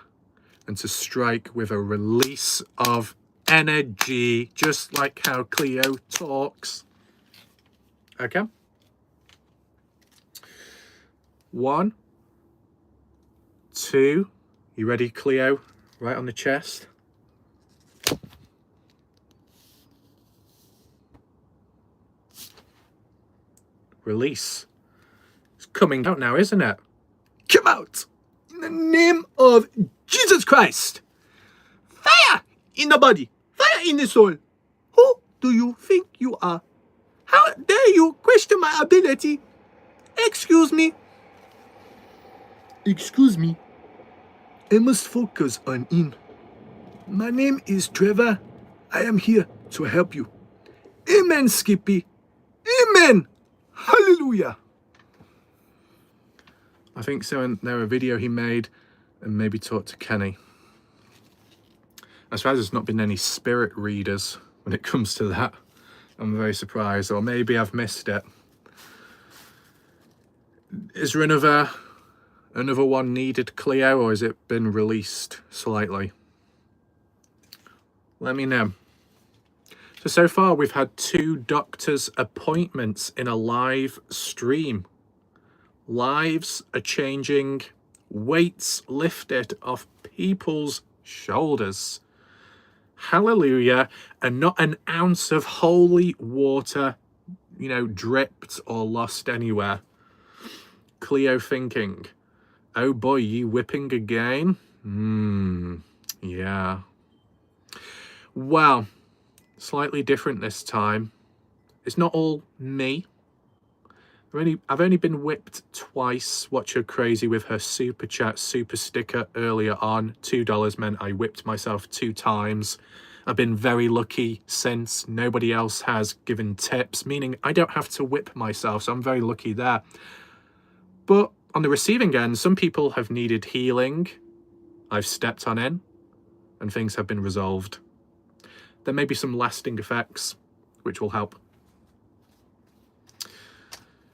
and to strike with a release of energy, just like how Cleo talks. Okay? 1, 2, you ready, Cleo? Right on the chest. Release. It's coming out now, isn't it? Come out! In the name of Jesus Christ! Fire in the body! Fire in the soul! Who do you think you are? How dare you question my ability? Excuse me. Excuse me. I must focus on in. My name is Trevor. I am here to help you. Amen, Skippy. Amen. Hallelujah. I think so, and there a video he made and maybe taught to Kenny. As far as there's not been any spirit readers when it comes to that, I'm very surprised, or maybe I've missed it. Is there another one needed, Cleo, or has it been released slightly? Let me know. So far we've had 2 doctor's appointments in a live stream. Lives are changing, weights lifted off people's shoulders. Hallelujah. And not an ounce of holy water, dripped or lost anywhere. Cleo thinking, oh boy, you whipping again? Yeah. Well, slightly different this time. It's not all me. I've only been whipped twice. Watch her crazy with her super chat, super sticker earlier on. $2 meant I whipped myself 2 times. I've been very lucky since. Nobody else has given tips, meaning I don't have to whip myself, so I'm very lucky there. But on the receiving end, some people have needed healing. I've stepped on in, and things have been resolved. There may be some lasting effects, which will help.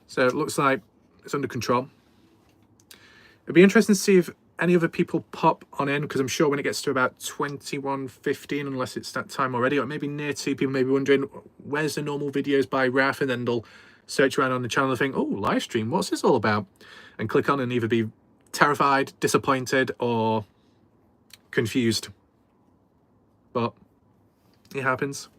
So it looks like it's under control. It'd be interesting to see if any other people pop on in, because I'm sure when it gets to about 21:15, unless it's that time already, or maybe near 2, people may be wondering, where's the normal videos by Raf? And then they'll search around on the channel and think, oh, live stream, what's this all about? And click on and either be terrified, disappointed, or confused. But it happens.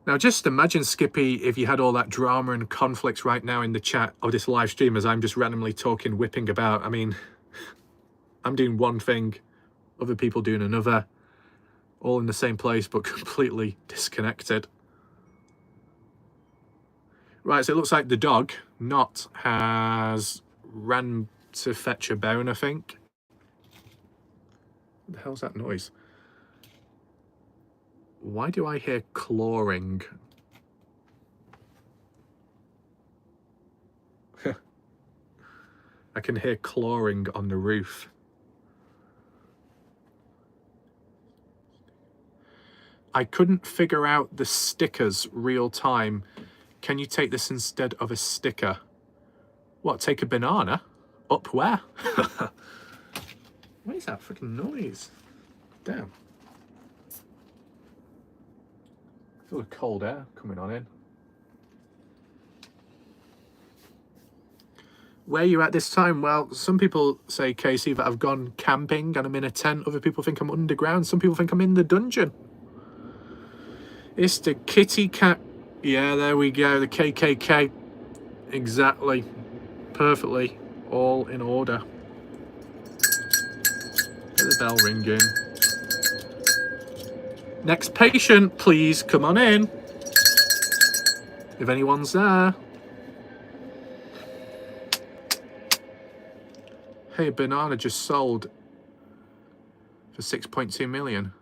Now, just imagine, Skippy, if you had all that drama and conflict right now in the chat of this live stream as I'm just randomly talking, whipping about. I mean, I'm doing one thing, other people doing another, all in the same place, but completely disconnected. Right, so it looks like the dog, Not, has ran to fetch a bone, I think. What the hell's that noise? Why do I hear clawing? I can hear clawing on the roof. I couldn't figure out the stickers real time. Can you take this instead of a sticker? What, take a banana? Up where? What is that freaking noise? Damn. I feel a cold air coming on in. Where are you at this time? Well, some people say, Casey, that I've gone camping and I'm in a tent. Other people think I'm underground. Some people think I'm in the dungeon. It's the kitty cat. Yeah, there we go. The KKK. Exactly. Perfectly. All in order. Get the bell ringing. Next patient, please come on in. If anyone's there. Hey, a banana just sold for 6.2 million.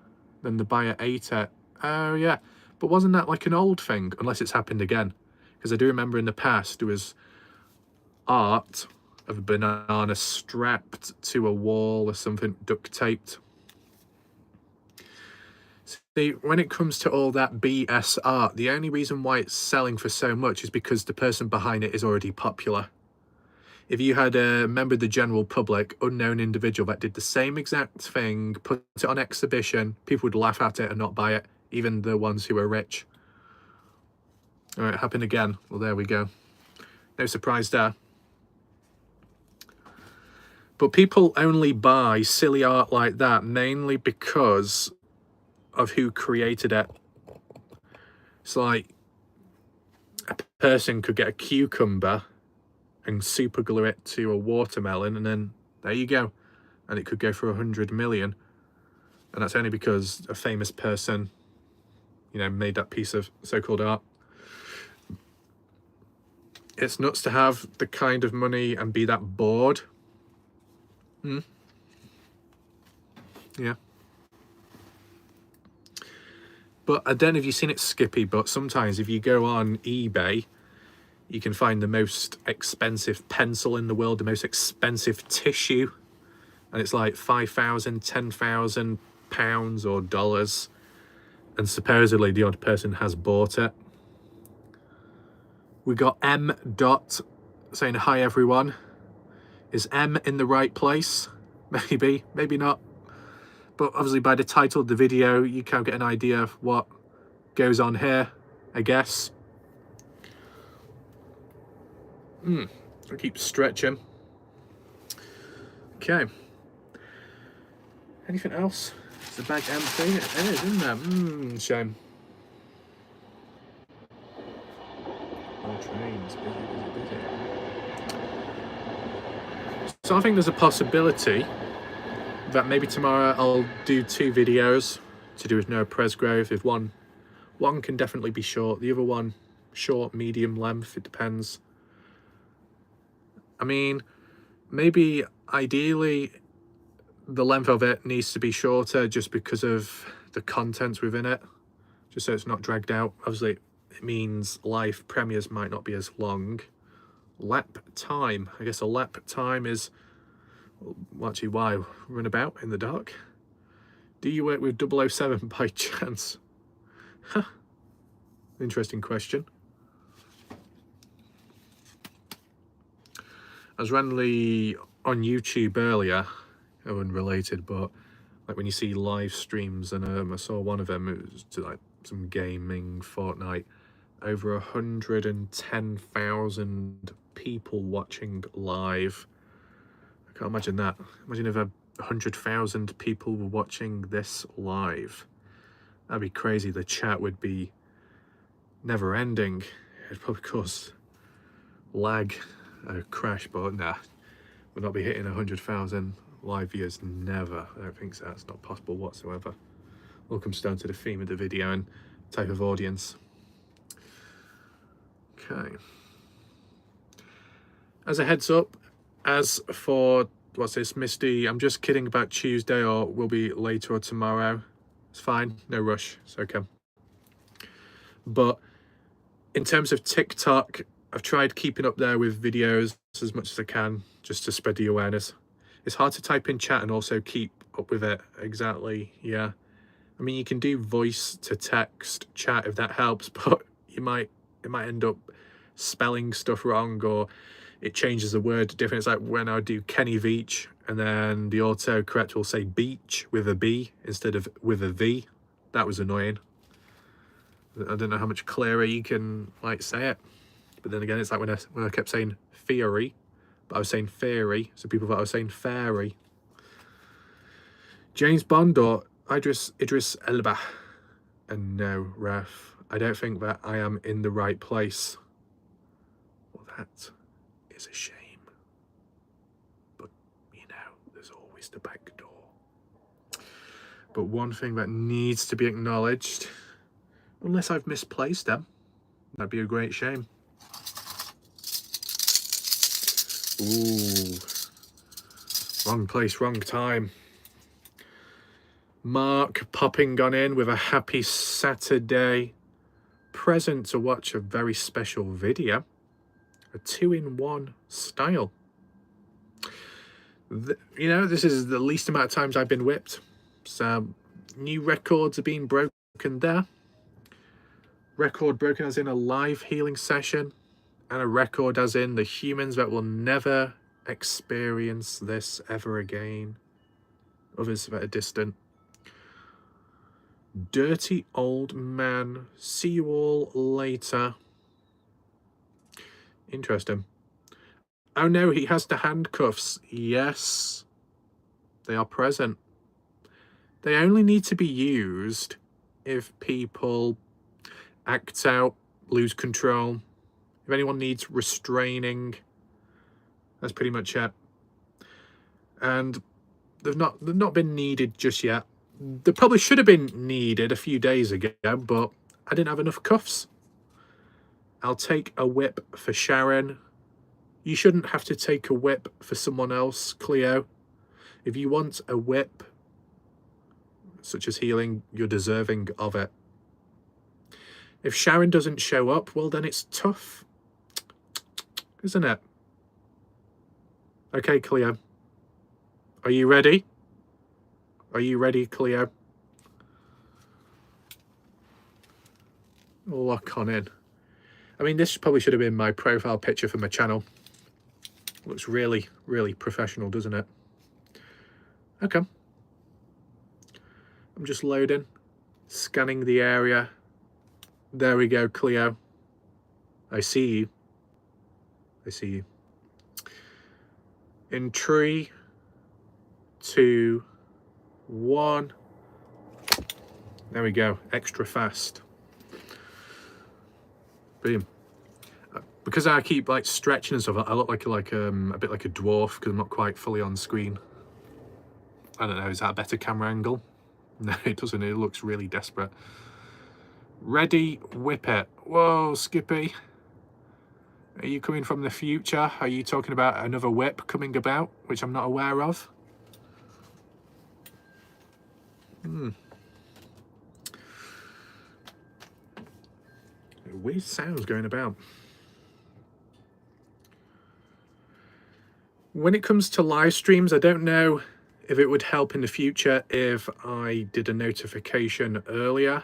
Then the buyer ate it. Oh, yeah. But wasn't that like an old thing? Unless it's happened again. Because I do remember in the past there was art of a banana strapped to a wall or something, duct taped. See, when it comes to all that BS art, the only reason why it's selling for so much is because the person behind it is already popular. If you had a member of the general public, unknown individual that did the same exact thing, put it on exhibition, people would laugh at it and not buy it, even the ones who are rich. All right, happened again. Well, there we go. No surprise there. But people only buy silly art like that mainly because of who created it. It's like a person could get a cucumber and super glue it to a watermelon, and then there you go. And it could go for 100 million. And that's only because a famous person, you know, made that piece of so-called art. It's nuts to have the kind of money and be that bored. Yeah. But I don't know if you've seen it, Skippy, but sometimes if you go on eBay, you can find the most expensive pencil in the world, the most expensive tissue. And it's like 5,000, 10,000 pounds or dollars. And supposedly the odd person has bought it. We got M. Dot saying, hi everyone. Is M in the right place? Maybe, maybe not. But obviously by the title of the video, you can get an idea of what goes on here, I guess. I keep stretching. Okay. Anything else? Is the bag empty? It is, isn't it? Shame. More trains. Busy. So I think there's a possibility that maybe tomorrow I'll do 2 videos to do with Noah Presgrove. If one can definitely be short, the other one short, medium length, it depends. I mean, maybe ideally the length of it needs to be shorter just because of the contents within it, just so it's not dragged out. Obviously it means live premieres might not be as long. Lap time, I guess a lap time is, well, actually, why run about in the dark? Do you work with 007 by chance? Huh. Interesting question. I was randomly on YouTube earlier, unrelated, but like when you see live streams, and I saw one of them, it was to like some gaming, Fortnite, over 110,000 people watching live. I can't imagine that. Imagine if 100,000 people were watching this live. That'd be crazy. The chat would be never ending. It'd probably cause lag, a crash, but nah, we'll not be hitting 100,000 live viewers. Never. I don't think so. That's not possible whatsoever. All comes down to the theme of the video and type of audience. Okay. As a heads up, as for what's this, Misty, I'm just kidding about Tuesday, or will be later or tomorrow. It's fine, no rush, it's okay. But in terms of TikTok, I've tried keeping up there with videos as much as I can, just to spread the awareness. It's hard to type in chat and also keep up with it. Exactly, yeah. I mean, you can do voice to text chat if that helps, but it might end up spelling stuff wrong, or it changes the word different. It's like when I do Kenny Veach and then the autocorrect will say beach with a B instead of with a V. That was annoying. I don't know how much clearer you can like say it. But then again, it's like when I kept saying theory, but I was saying fairy, so people thought I was saying fairy. James Bond or Idris Elba. And no, ref, I don't think that I am in the right place. Well, that is a shame. But, you know, there's always the back door. But one thing that needs to be acknowledged, unless I've misplaced them, that'd be a great shame. Ooh. Wrong place, wrong time. Mark popping on in with a happy Saturday present to watch a very special video. A 2-in-1 style. You know, this is the least amount of times I've been whipped. So, new records are being broken there. Record broken as in a live healing session. And a record as in the humans that will never experience this ever again. Others that are distant. Dirty old man. See you all later. Interesting. Oh no, he has the handcuffs. Yes, they are present. They only need to be used if people act out, lose control. If anyone needs restraining, that's pretty much it. And they've not been needed just yet. They probably should have been needed a few days ago, but I didn't have enough cuffs. I'll take a whip for Sharon. You shouldn't have to take a whip for someone else, Cleo. If you want a whip, such as healing, you're deserving of it. If Sharon doesn't show up, well then it's tough, isn't it? Okay, Cleo. Are you ready? Are you ready, Cleo? Lock on in. I mean, this probably should have been my profile picture for my channel. Looks really, really professional, doesn't it? Okay. I'm just loading, scanning the area. There we go, Cleo. I see you. I see you. In 3, 2, 1. There we go. Extra fast. Boom. Because I keep like stretching and stuff, I look like a bit like a dwarf because I'm not quite fully on screen. I don't know, is that a better camera angle? No, it doesn't. It looks really desperate. Ready, whip it. Whoa, Skippy. Are you coming from the future? Are you talking about another whip coming about, which I'm not aware of? Weird sounds going about. When it comes to live streams, I don't know if it would help in the future if I did a notification earlier,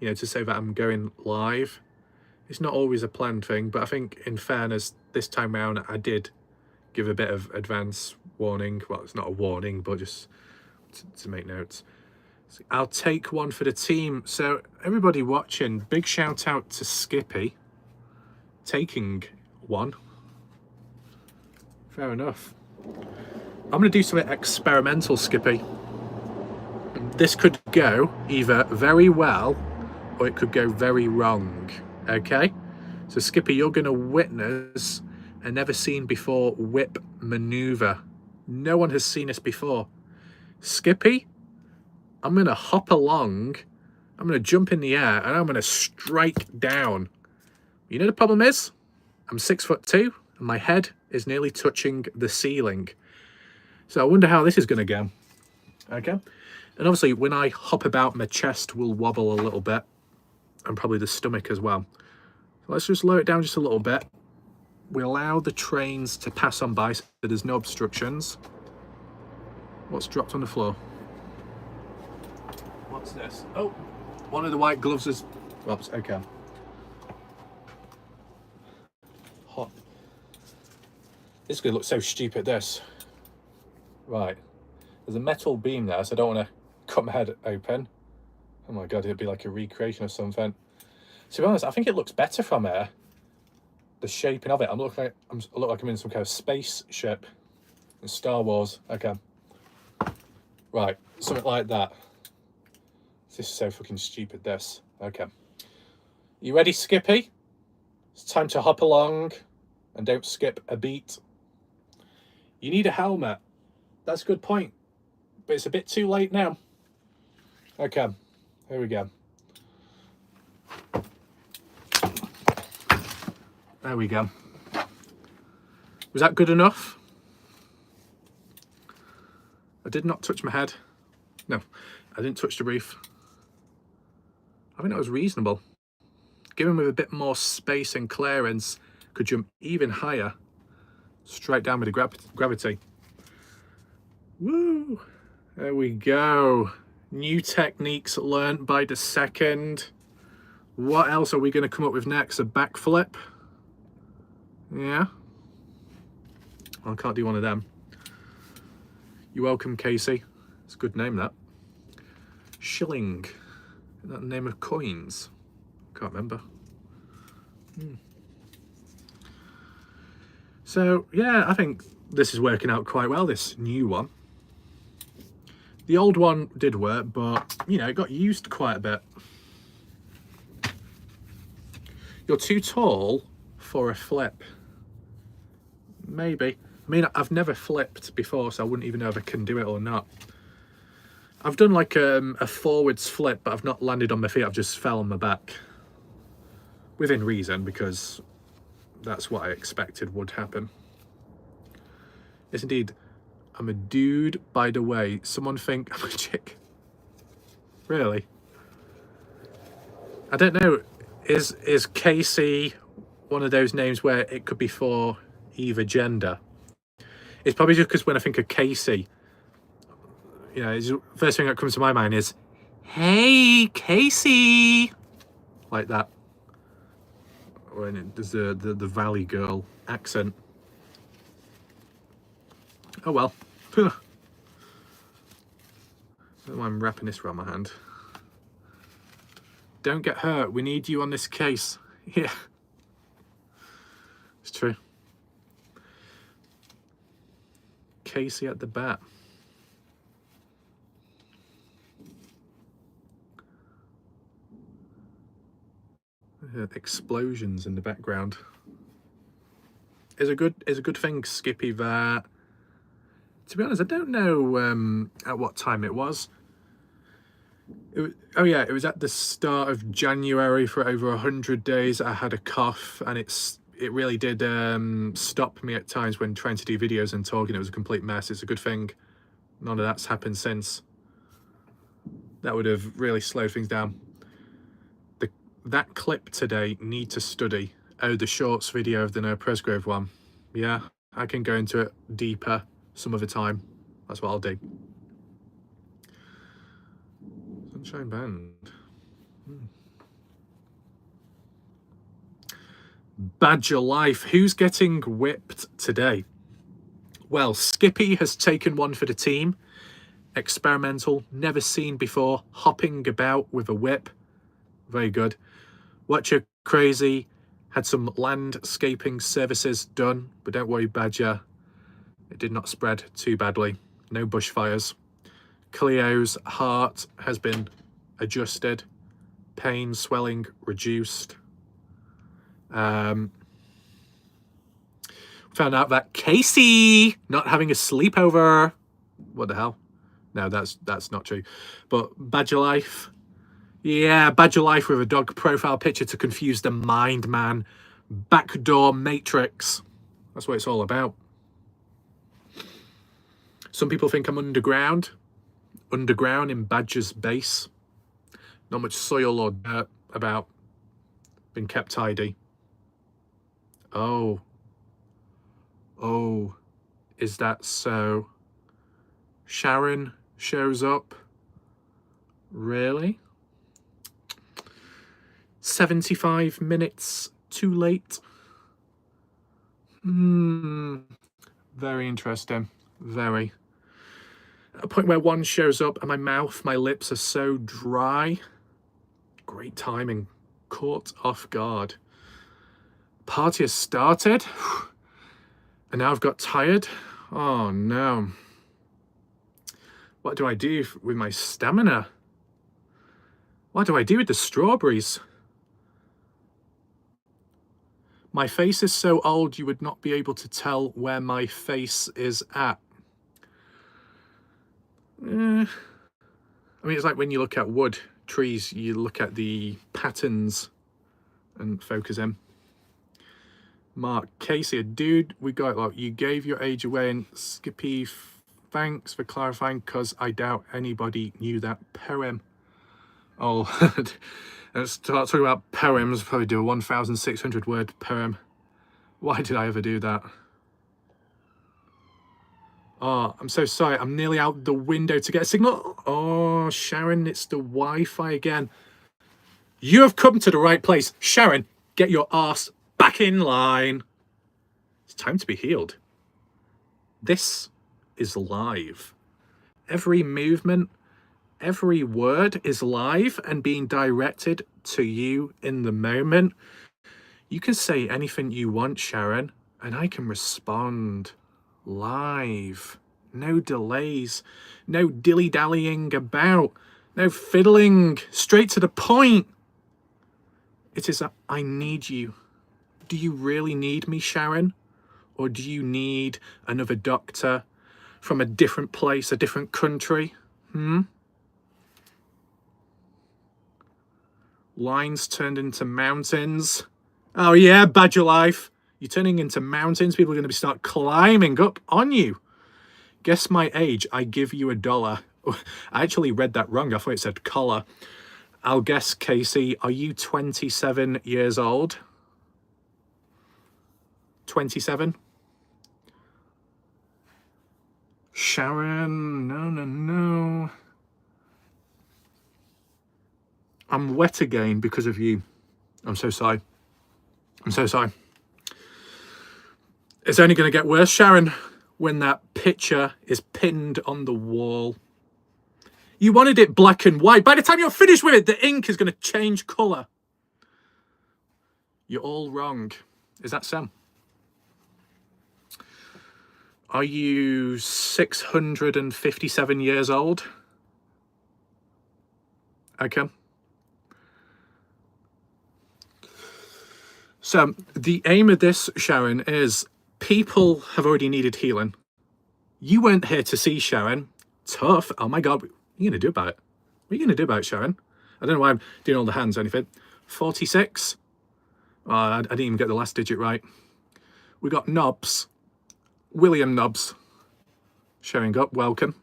you know, to say that I'm going live. It's not always a planned thing, but I think in fairness, this time round I did give a bit of advance warning. Well, it's not a warning, but just to make notes. So I'll take one for the team. So everybody watching, big shout out to Skippy taking one. Fair enough. I'm going to do something experimental, Skippy. This could go either very well or it could go very wrong. Okay? So Skippy, you're going to witness a never seen before whip maneuver. No one has seen this before. Skippy, I'm going to hop along. I'm going to jump in the air and I'm going to strike down You know the problem is? I'm 6'2" and my head is nearly touching the ceiling. So I wonder how this is going to go. Okay. And obviously when I hop about, my chest will wobble a little bit, and probably the stomach as well. So let's just lower it down just a little bit. We allow the trains to pass on by so there's no obstructions. What's dropped on the floor? What's this? Oh, one of the white gloves is... Oops, okay. Hot. This is going to look so stupid, this. Right. There's a metal beam there, so I don't want to cut my head open. Oh my god, it'd be like a recreation of something. To be honest, I think it looks better from here. The shaping of it. I look like I'm in some kind of spaceship in Star Wars. Okay. Right, something like that. This is so fucking stupid, this. Okay. You ready, Skippy? It's time to hop along and don't skip a beat. You need a helmet. That's a good point. But it's a bit too late now. Okay, here we go. There we go. Was that good enough? I did not touch my head. No, I didn't touch the roof. I think that was reasonable. Given with a bit more space and clearance, could jump even higher, straight down with the gravity. Woo! There we go. New techniques learnt by the second. What else are we going to come up with next? A backflip? Yeah. I can't do one of them. You're welcome, Casey. It's a good name, that. Shilling. Is that the name of coins? Can't remember. So, yeah, I think this is working out quite well, this new one. The old one did work, but, you know, it got used quite a bit. You're too tall for a flip. Maybe. I mean, I've never flipped before, so I wouldn't even know if I can do it or not. I've done like a forwards flip, but I've not landed on my feet. I've just fell on my back. Within reason, because that's what I expected would happen. Yes, indeed. I'm a dude, by the way. Someone think I'm a chick. Really? I don't know. Is Casey one of those names where it could be for either gender? It's probably just because when I think of Casey, you know, the first thing that comes to my mind is, "Hey, Casey," like that. When there's the Valley Girl accent. Oh well. I don't know why I'm wrapping this around my hand. Don't get hurt. We need you on this case. Yeah. It's true. Casey at the bat. Explosions in the background. Is a good thing, Skippy, that, to be honest, I don't know at what time it was. Oh yeah, it was at the start of January. For over 100 days I had a cough, and it really did stop me at times when trying to do videos and talking. It was a complete mess. It's a good thing none of that's happened since. That would have really slowed things down. That clip today, need to study. Oh, the shorts video of the Noah Presgrave one. Yeah, I can go into it deeper some other time. That's what I'll do. Sunshine Band. Badger Life. Who's getting whipped today? Well, Skippy has taken one for the team. Experimental, never seen before, hopping about with a whip. Very good. Watcher Crazy had some landscaping services done, but don't worry, Badger, it did not spread too badly. No bushfires. Cleo's heart has been adjusted. Pain, swelling reduced. Found out that Casey not having a sleepover. What the hell? No, that's not true. But Badger Life, Yeah, Badger Life with a dog profile picture to confuse the mind, man. Backdoor matrix. That's what it's all about. Some people think I'm underground. Underground in Badger's base. Not much soil or dirt about. Been kept tidy. Oh. Oh. Is that so? Sharon shows up. Really? 75 minutes too late. Very interesting. Very. At a point where one shows up and my mouth, my lips are so dry. Great timing. Caught off guard. Party has started. And now I've got tired. Oh no. What do I do with my stamina? What do I do with the strawberries? My face is so old you would not be able to tell where my face is at. I mean, it's like when you look at wood, trees, you look at the patterns and focus in. Mark Casey, dude, we got like you gave your age away, and Skippy, thanks for clarifying, because I doubt anybody knew that poem. Oh, let's start talking about poems. Probably do a 1,600 word poem. Why did I ever do that? Oh, I'm so sorry. I'm nearly out the window to get a signal. Oh, Sharon, it's the Wi-Fi again. You have come to the right place. Sharon, get your arse back in line. It's time to be healed. This is live. Every movement, every word is live and being directed to you in the moment. You can say anything you want, Sharon, and I can respond live. No delays, no dilly-dallying about, no fiddling, straight to the point. It is a, I need you. Do you really need me, Sharon? Or do you need another doctor from a different place, a different country? Lines turned into mountains. Oh yeah, Badger Life. You're turning into mountains. People are going to start climbing up on you. Guess my age. I give you $1. I actually read that wrong. I thought it said collar. I'll guess, Casey, are you 27 years old? 27? Sharon, no. I'm wet again because of you. I'm so sorry. I'm so sorry. It's only going to get worse, Sharon, when that picture is pinned on the wall. You wanted it black and white. By the time you're finished with it, the ink is going to change colour. You're all wrong. Is that Sam? Are you 657 years old? Okay. So the aim of this, Sharon, is people have already needed healing. You weren't here to see, Sharon. Tough. Oh my God. What are you going to do about it? What are you going to do about it, Sharon? I don't know why I'm doing all the hands or anything. 46. Oh, I didn't even get the last digit right. We got Nobbs. William Nobbs. Showing up. Welcome.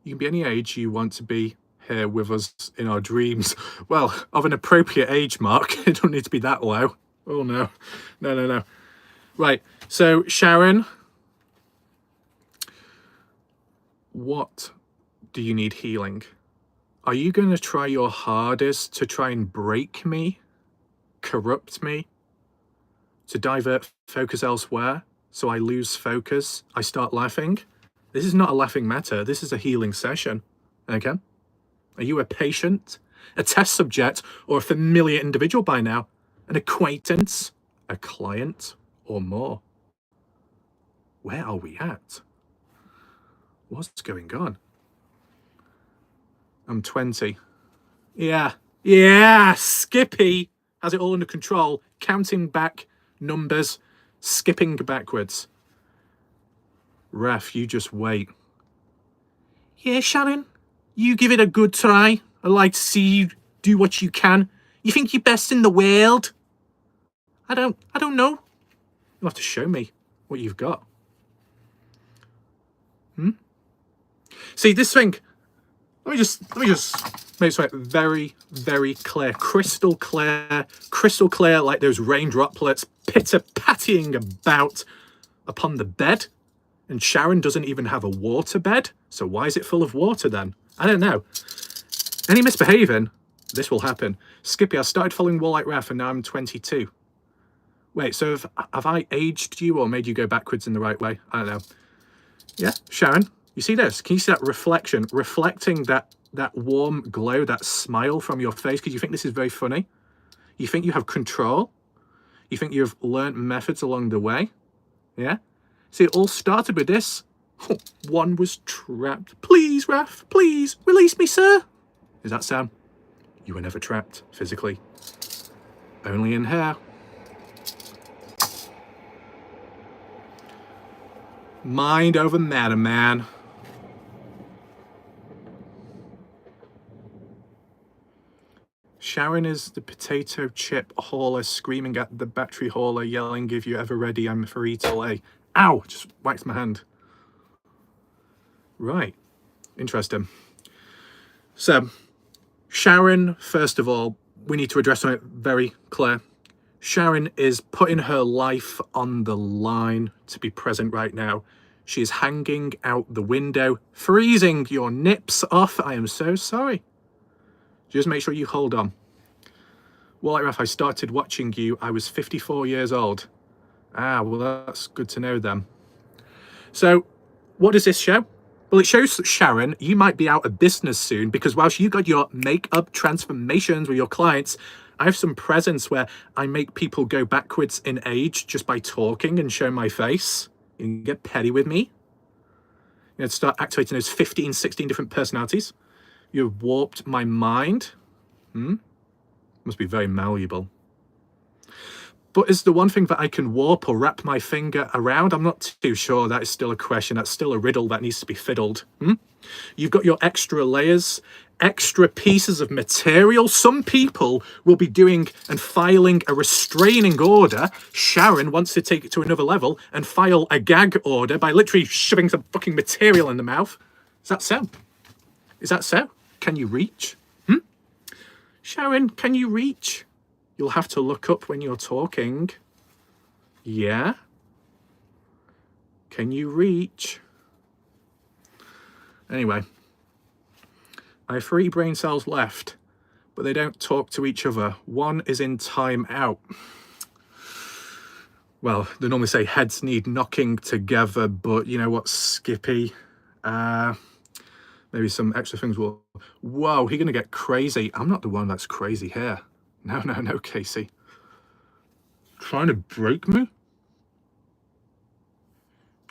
You can be any age you want to be here with us in our dreams. Well, of an appropriate age, Mark. It don't need to be that low. Oh, no. No. Right. So, Sharon, what do you need healing? Are you going to try your hardest to try and break me? Corrupt me? To divert focus elsewhere? So I lose focus? I start laughing? This is not a laughing matter. This is a healing session. Okay? Are you a patient, a test subject, or a familiar individual by now? An acquaintance, a client, or more? Where are we at? What's going on? I'm 20. Yeah, Skippy has it all under control, counting back numbers, skipping backwards. Ref, you just wait. Yeah, Shannon, you give it a good try. I'd like to see you do what you can. You think you're best in the world? I don't know. You'll have to show me what you've got. See, this thing, let me just make it very, very clear. Crystal clear, like those rain droplets pitter-patting about upon the bed. And Sharon doesn't even have a water bed, so why is it full of water then? I don't know. Any misbehaving, this will happen. Skippy, I started following Warlight Ref and now I'm 22. Wait, so have I aged you or made you go backwards in the right way? I don't know. Yeah, Sharon, you see this? Can you see that reflection? Reflecting that warm glow, that smile from your face, because you think this is very funny? You think you have control? You think you've learnt methods along the way? Yeah? See, it all started with this. Oh, one was trapped. Please, Raph, please, release me, sir. Does that sound? You were never trapped, physically. Only in here. Mind over matter, man. Sharon is the potato chip hauler screaming at the battery hauler, yelling, if you're ever ready, I'm free till A. Ow! Just whacked my hand. Right. Interesting. So, Sharon, first of all, we need to address something very clear. Sharon is putting her life on the line to be present right now. She is hanging out the window, freezing your nips off. I am so sorry. Just make sure you hold on. Warlight Ref, I started watching you. I was 54 years old. Ah, well, that's good to know then. So, what does this show? Well, it shows that Sharon, you might be out of business soon because whilst you got your makeup transformations with your clients, I have some presents where I make people go backwards in age just by talking and showing my face. You can get petty with me. You know, start activating those 15, 16 different personalities. You've warped my mind. Must be very malleable. But is the one thing that I can warp or wrap my finger around? I'm not too sure. That is still a question. That's still a riddle that needs to be fiddled. You've got your extra layers, extra pieces of material. Some people will be doing and filing a restraining order. Sharon wants to take it to another level and file a gag order by literally shoving some fucking material in the mouth. Is that so? Is that so? Can you reach? Sharon, can you reach? You'll have to look up when you're talking. Yeah? Can you reach? Anyway, I have 3 brain cells left, but they don't talk to each other. One is in time out. Well, they normally say heads need knocking together, but you know what, Skippy? Maybe some extra things will... Whoa, he's gonna get crazy. I'm not the one that's crazy here. No, Casey. Trying to break me?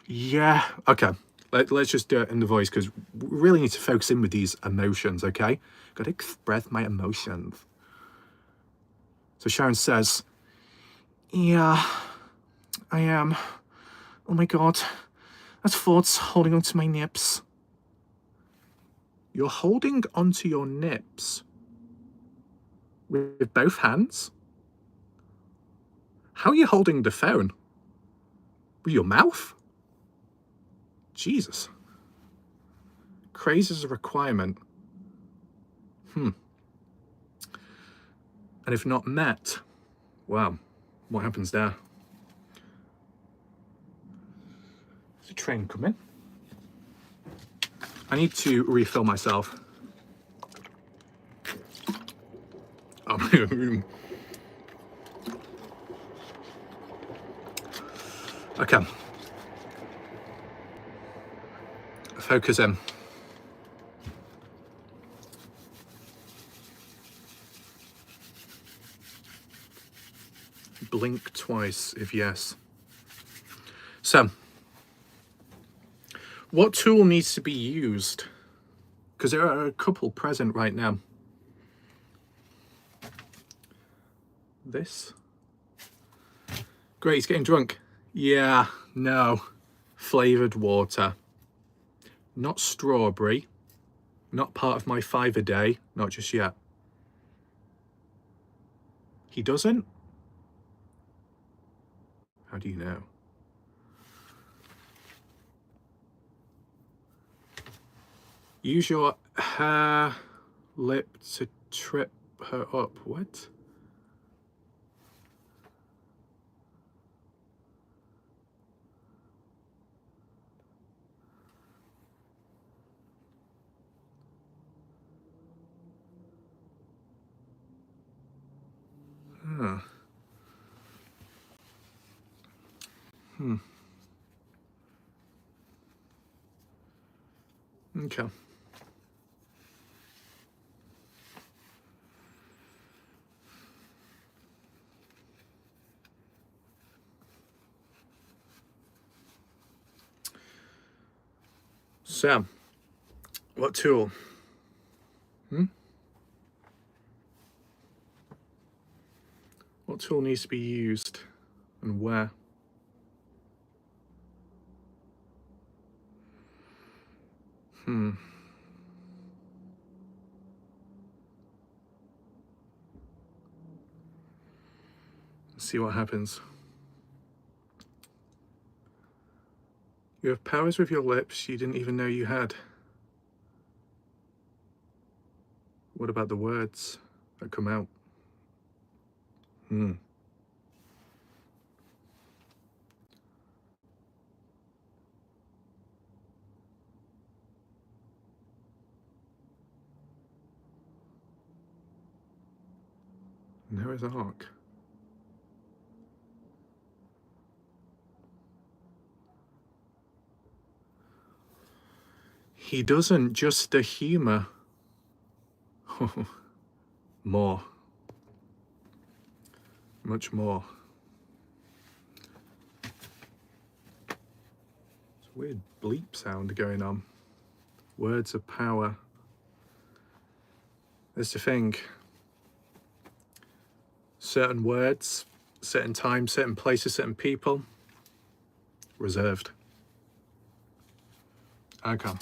Yeah, okay. Let's just do it in the voice because we really need to focus in with these emotions, okay? Got to express my emotions. So Sharon says, yeah, I am. Oh my God, that's thoughts holding onto my nips. You're holding onto your nips with both hands? How are you holding the phone? With your mouth? Jesus. Craze is a requirement. And if not met, well, what happens there? There's a train coming. I need to refill myself. Okay. Focus in. Blink twice if yes. So, what tool needs to be used? Because there are a couple present right now. This. Great, he's getting drunk. Yeah, no. Flavoured water. Not strawberry. Not part of my 5 a day, not just yet. He doesn't? How do you know? Use your hair lip to trip her up. What? Huh. Okay. Sam, what tool? What tool needs to be used and where? Let's see what happens. You have powers with your lips you didn't even know you had. What about the words that come out? Noah's Ark. He doesn't, just the humor. More. Much more. It's a weird bleep sound going on. Words of power. There's the thing. Certain words, certain times, certain places, certain people, reserved. Okay.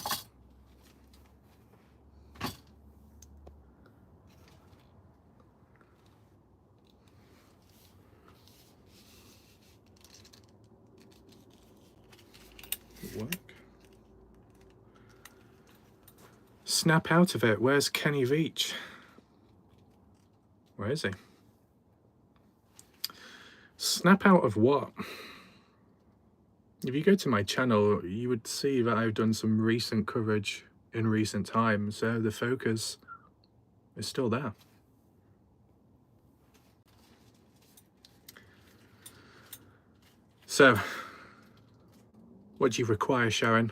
Work. Snap out of it. Where's Kenny Veach? Where is he? Snap out of what? If you go to my channel, you would see that I've done some recent coverage in recent times, so the focus is still there. So, what do you require, Sharon?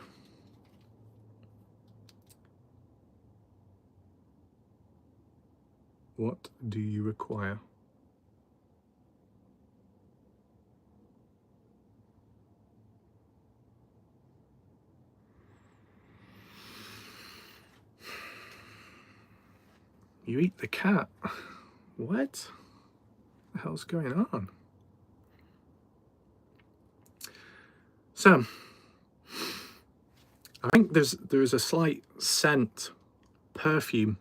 What do you require? You eat the cat? What the hell's going on? So, I think there is a slight scent, perfume.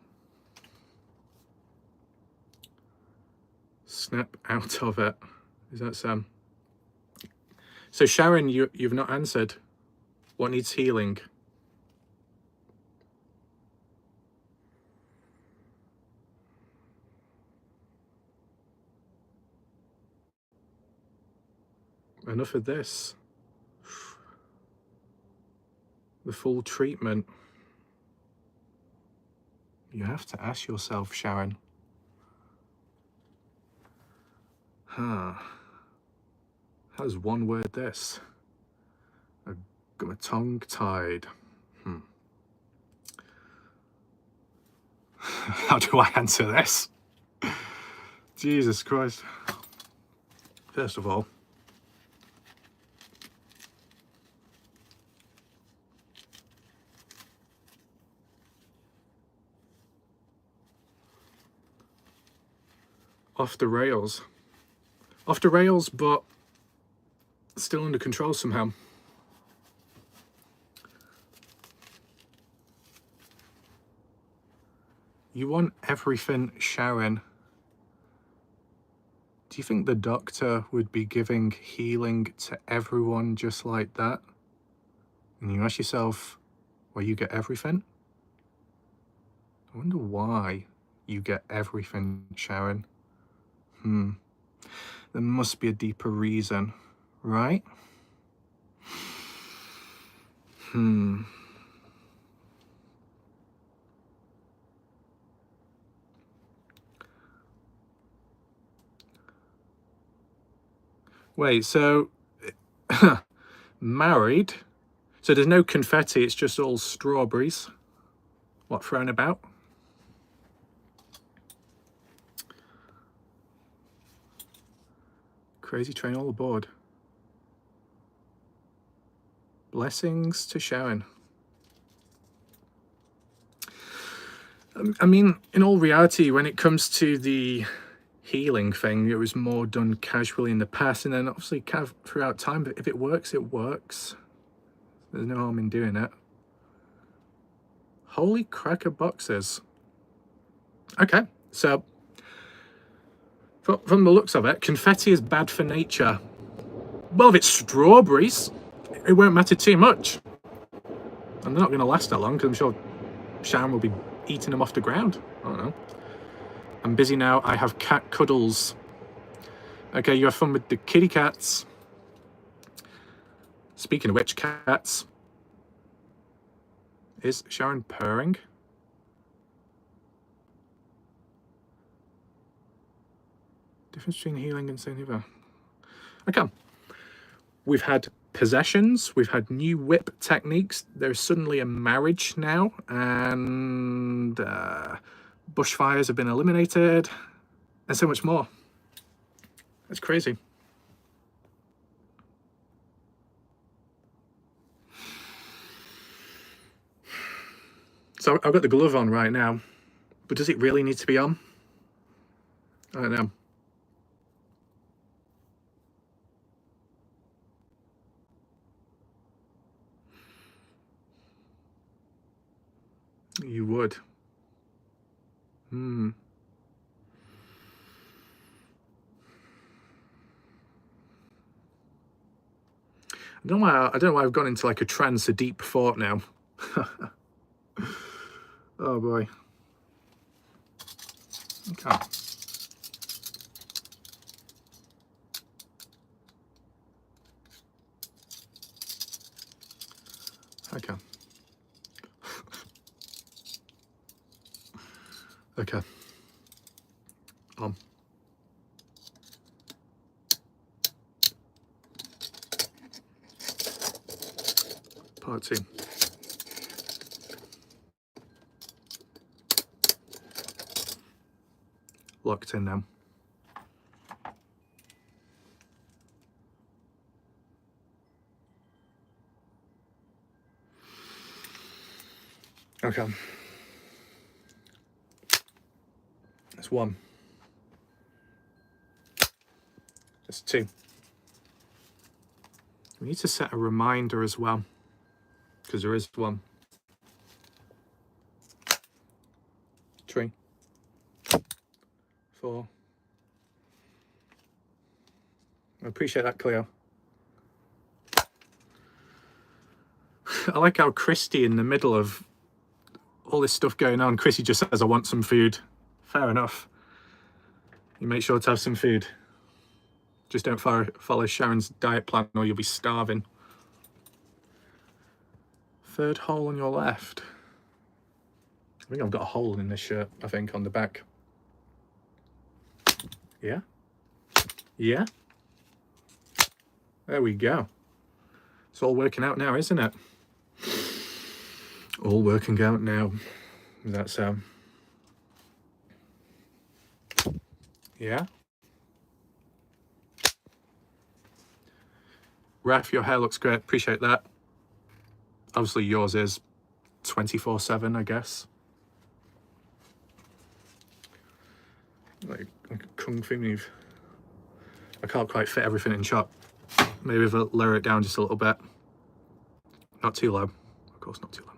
Snap out of it. Is that Sam? So Sharon, you've not answered. What needs healing? Enough of this. The full treatment. You have to ask yourself, Sharon. How's one word this? I got my tongue tied. How do I answer this? Jesus Christ. First of all, off the rails. Off the rails, but still under control somehow. You want everything, Sharon. Do you think the doctor would be giving healing to everyone just like that? And you ask yourself, well, you get everything? I wonder why you get everything, Sharon. There must be a deeper reason, right? Wait, so married? So there's no confetti, it's just all strawberries. What, thrown about? Crazy train all aboard. Blessings to Sharon. I mean, in all reality, when it comes to the healing thing, it was more done casually in the past, and then obviously kind of throughout time, but if it works, it works. There's no harm in doing it. Holy cracker boxes. Okay, so from the looks of it, confetti is bad for nature. Well, if it's strawberries, it won't matter too much. And they're not going to last that long, because I'm sure Sharon will be eating them off the ground. I don't know. I'm busy now. I have cat cuddles. Okay, you have fun with the kitty cats. Speaking of which, cats. Is Sharon purring? Difference between healing and saying either. Okay. We've had possessions. We've had new whip techniques. There's suddenly a marriage now. And bushfires have been eliminated. And so much more. That's crazy. So I've got the glove on right now, but does it really need to be on? I don't know. You would. I don't know why I've gone into like a trance, a deep thought now. Oh boy. Okay. Okay. Okay. Part 2. Locked in now. Okay. That's 1. That's 2. We need to set a reminder as well, because there is 1. 3. 4. I appreciate that, Cleo. I like how Christy, in the middle of all this stuff going on, Christy just says, I want some food. Fair enough. You make sure to have some food. Just don't follow Sharon's diet plan or you'll be starving. 3rd hole on your left. I think I've got a hole in this shirt, I think, on the back. Yeah? Yeah? There we go. It's all working out now, isn't it? All working out now. Does that sound? Yeah? Ref, your hair looks great. Appreciate that. Obviously, yours is 24/7, I guess. Like a kung fu move. I can't quite fit everything in shot. Maybe if I lower it down just a little bit. Not too low. Of course, not too low.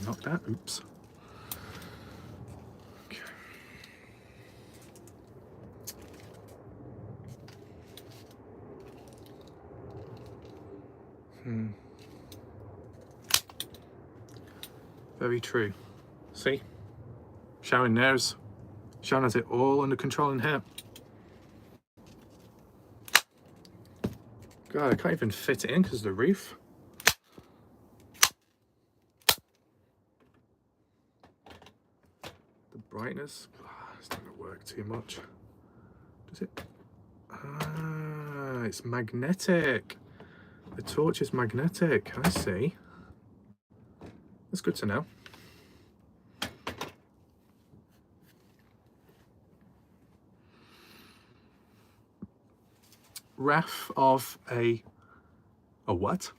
knock that. Oops. Okay. Very true. See? Sharon knows. Sharon has it all under control in here. God, I can't even fit it in because of the roof. The brightness. It's not going to work too much. Does it? Ah, it's magnetic. The torch is magnetic. I see. That's good to know. Ref of a what?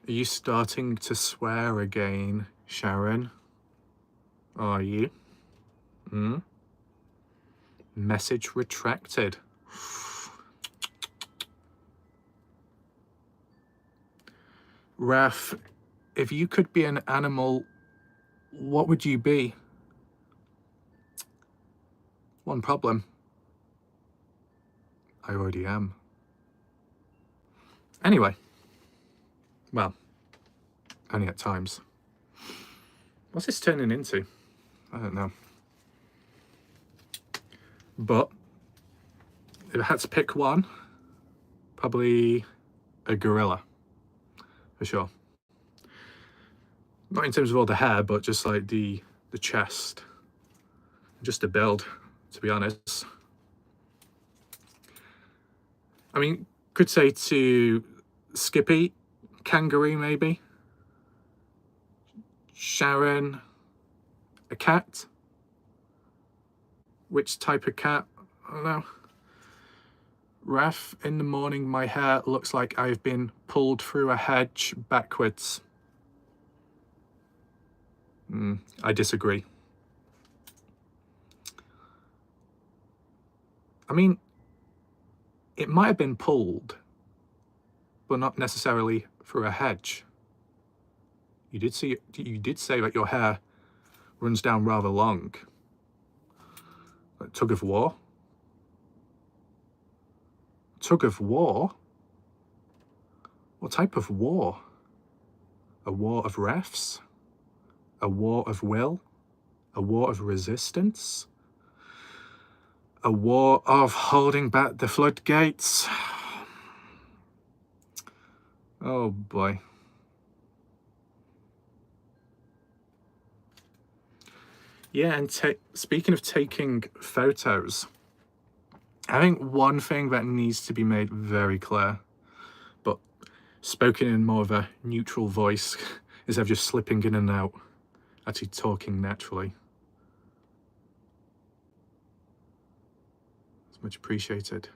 Are you starting to swear again, Sharon? Are you? Message retracted. Ref, if you could be an animal, what would you be? One problem. I already am. Anyway. Well, only at times. What's this turning into? I don't know. But if I had to pick one, probably a gorilla, for sure. Not in terms of all the hair, but just like the chest. Just the build, to be honest. I mean, could say to Skippy, kangaroo maybe. Sharon, a cat. Which type of cat? I don't know. Ref, in the morning my hair looks like I've been pulled through a hedge backwards. I disagree. I mean, it might have been pulled, but not necessarily through a hedge. You did say that your hair runs down rather long. Like tug of war? Tug of war? What type of war? A war of refs? A war of will? A war of resistance? A war of holding back the floodgates? Oh boy. Yeah, and speaking of taking photos, I think one thing that needs to be made very clear, but spoken in more of a neutral voice, is of just slipping in and out, actually talking naturally. It's much appreciated.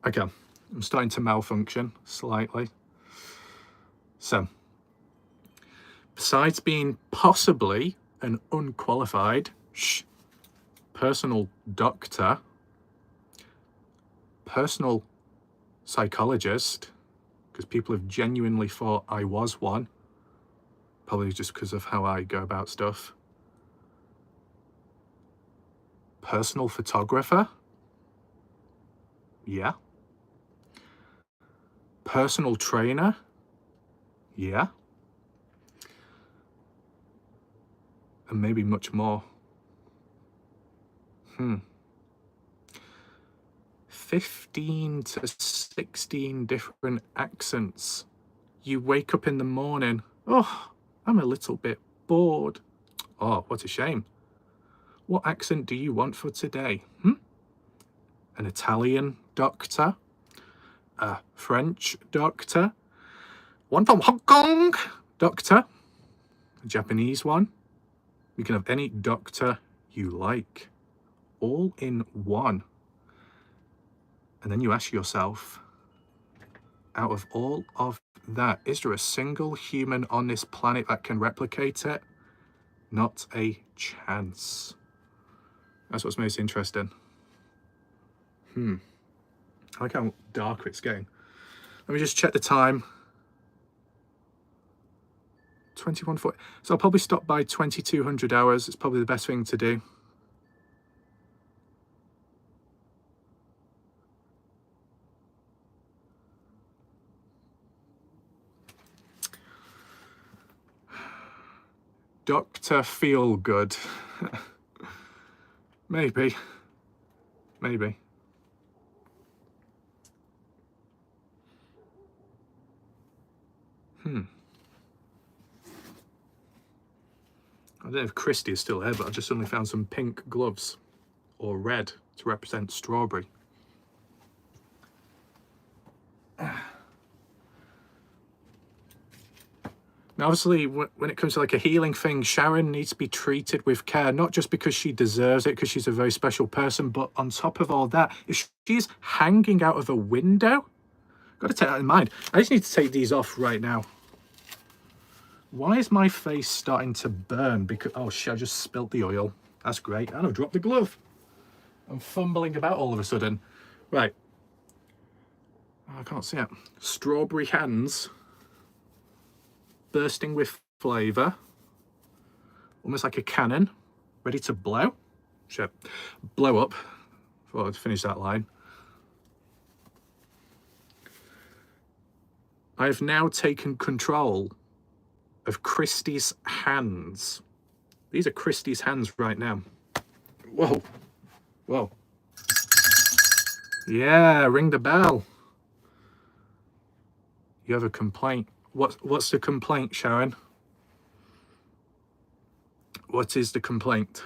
Okay, I'm starting to malfunction slightly. So, besides being possibly an unqualified personal doctor, personal psychologist, because people have genuinely thought I was one, probably just because of how I go about stuff. Personal photographer? Yeah. Personal trainer? Yeah. And maybe much more. 15 to 16 different accents. You wake up in the morning, oh, I'm a little bit bored. Oh, what a shame. What accent do you want for today? An Italian doctor? A French doctor? One from Hong Kong doctor? A Japanese one? You can have any doctor you like, all in one. And then you ask yourself, out of all of that, is there a single human on this planet that can replicate it? Not a chance. That's what's most interesting. I like how darker it's getting. Let me just check the time. 21:40. So I'll probably stop by 2200 hours. It's probably the best thing to do. Dr. Feelgood. Maybe. Maybe. I don't know if Christy is still here, but I just suddenly found some pink gloves, or red, to represent strawberry. Now, obviously, when it comes to like a healing thing, Sharon needs to be treated with care, not just because she deserves it, because she's a very special person, but on top of all that, if she's hanging out of a window, got to take that in mind. I just need to take these off right now. Why is my face starting to burn? Because, oh shit, I just spilt the oil. That's great. And I've dropped the glove. I'm fumbling about all of a sudden. Right. Oh, I can't see it. Strawberry hands. Bursting with flavour. Almost like a cannon. Ready to blow. Shit. Blow up. Thought I'd finish that line. I've now taken control of Christy's hands. These are Christy's hands right now. Whoa. Whoa. Yeah, ring the bell. You have a complaint. What's the complaint, Sharon? What is the complaint?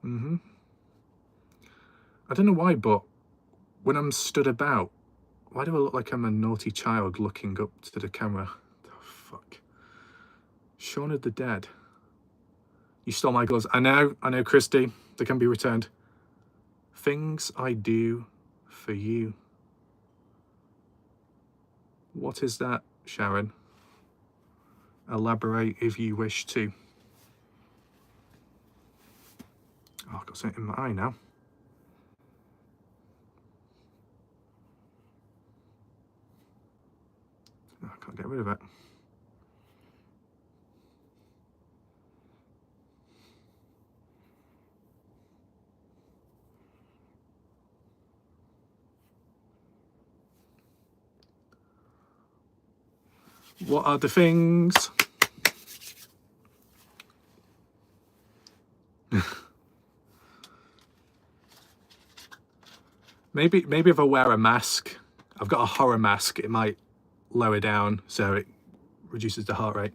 I don't know why, but when I'm stood about, why do I look like I'm a naughty child looking up to the camera? Oh, fuck. Shaun of the Dead. You stole my gloves. I know, Christy. They can be returned. Things I do for you. What is that, Sharon? Elaborate if you wish to. Oh, I've got something in my eye now. Oh, I can't get rid of it. What are the things? Maybe if I wear a mask, I've got a horror mask, it might lower down so it reduces the heart rate.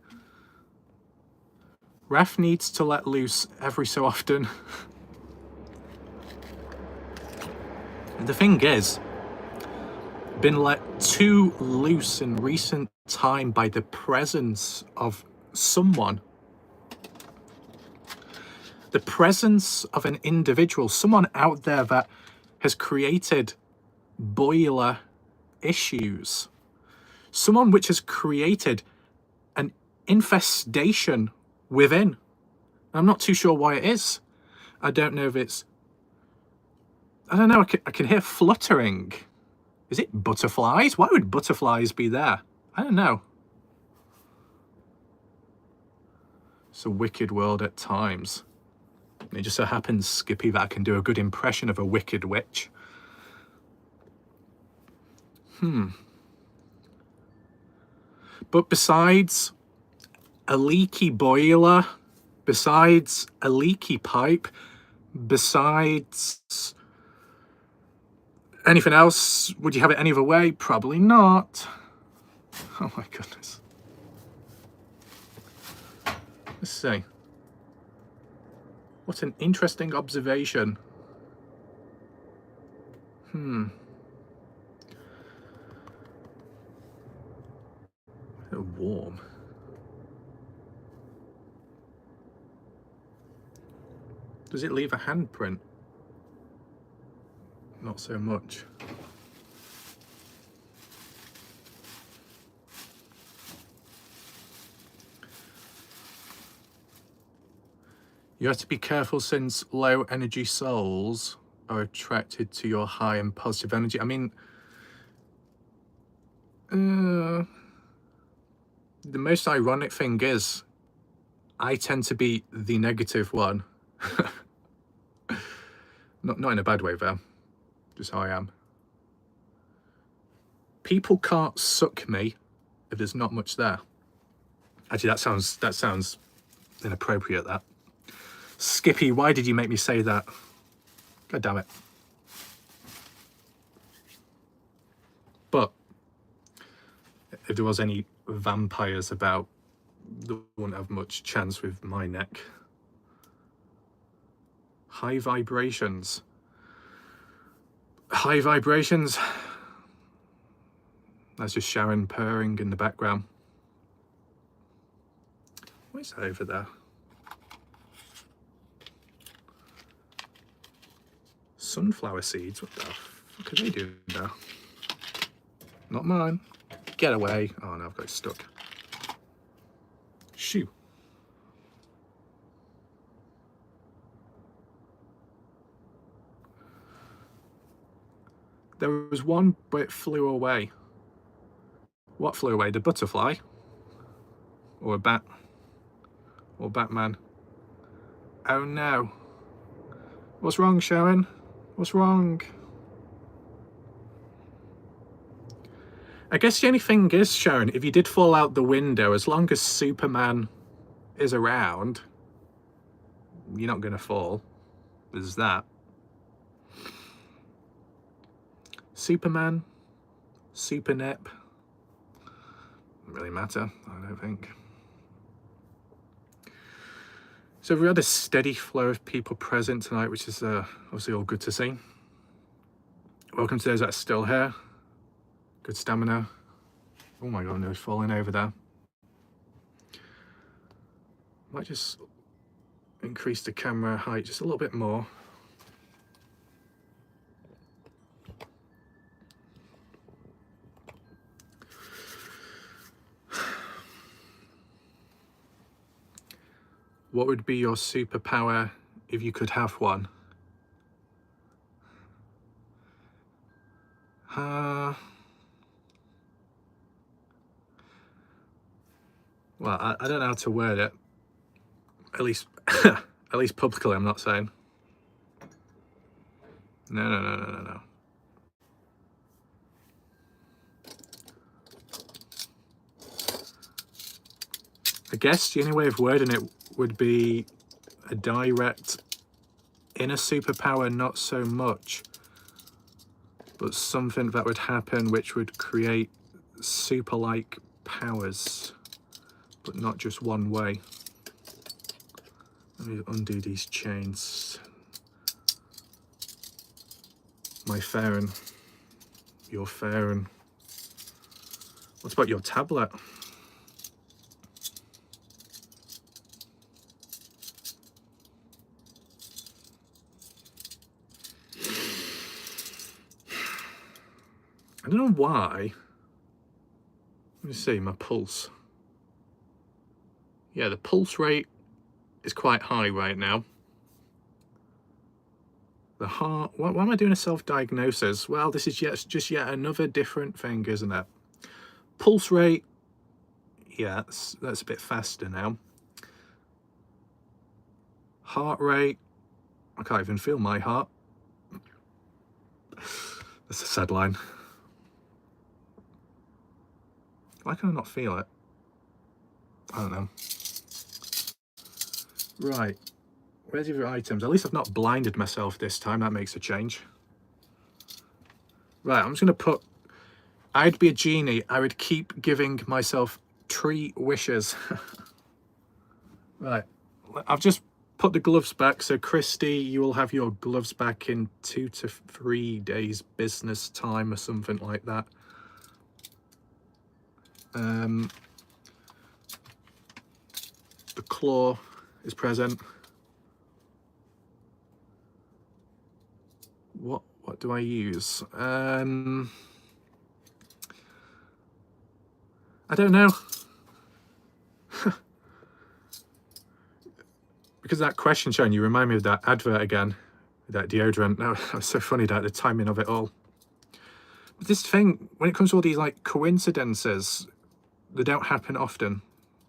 Raf needs to let loose every so often. And the thing is, been let too loose in recent time by the presence of someone. The presence of an individual, someone out there that has created boiler issues. Someone which has created an infestation within. I'm not too sure why it is. I don't know if it's... I don't know, I can hear fluttering. Is it butterflies? Why would butterflies be there? I don't know. It's a wicked world at times. And it just so happens, Skippy, that I can do a good impression of a wicked witch. But besides a leaky boiler, besides a leaky pipe, besides anything else, would you have it any other way? Probably not. Oh my goodness. Let's see. What an interesting observation. Warm. Does it leave a handprint? Not so much. You have to be careful since low energy souls are attracted to your high and positive energy. I mean, the most ironic thing is I tend to be the negative one. Not in a bad way though, just how I am. People can't suck me if there's not much there. Actually, that sounds inappropriate, that. Skippy, why did you make me say that? God damn it. But if there was any vampires about, they wouldn't have much chance with my neck. High vibrations. High vibrations. That's just Sharon purring in the background. What is that over there? Sunflower seeds? What the fuck are they doing there? Not mine. Get away. Oh no, I've got it stuck. Shoo. There was one, but it flew away. What flew away? The butterfly? Or a bat? Or Batman? Oh no. What's wrong, Sharon? What's wrong? I guess the only thing is, Sharon, if you did fall out the window, as long as Superman is around, you're not going to fall. There's that. Superman, Supernep, doesn't really matter, I don't think. So we had a steady flow of people present tonight, which is obviously all good to see. Welcome to those that are still here. Good stamina. Oh my god, no, it's falling over there. Might just increase the camera height just a little bit more. What would be your superpower if you could have one? Well, I don't know how to word it. At least, at least publicly, I'm not saying. No. I guess the only way of wording it would be a direct inner superpower, not so much, but something that would happen which would create super-like powers, but not just one way. Let me undo these chains. My Farron, your Farron. What about your tablet? I don't know why. Let me see my pulse. Yeah, the pulse rate is quite high right now. The heart, why am I doing a self-diagnosis? Well, this is just yet another different thing, isn't it? Pulse rate, yeah, that's a bit faster now. Heart rate, I can't even feel my heart. That's a sad line. Why can I not feel it? I don't know. Right, where's your items? At least I've not blinded myself this time, that makes a change. Right, I'm just gonna put, I'd be a genie, I would keep giving myself 3 wishes. Right, I've just put the gloves back, so Christy, you will have your gloves back in 2 to 3 days business time or something like that. The claw is present. What do I use? I don't know. Because of that question, Sharon, you remind me of that advert again, that deodorant. That was so funny, that the timing of it all. But this thing, when it comes to all these like coincidences, they don't happen often,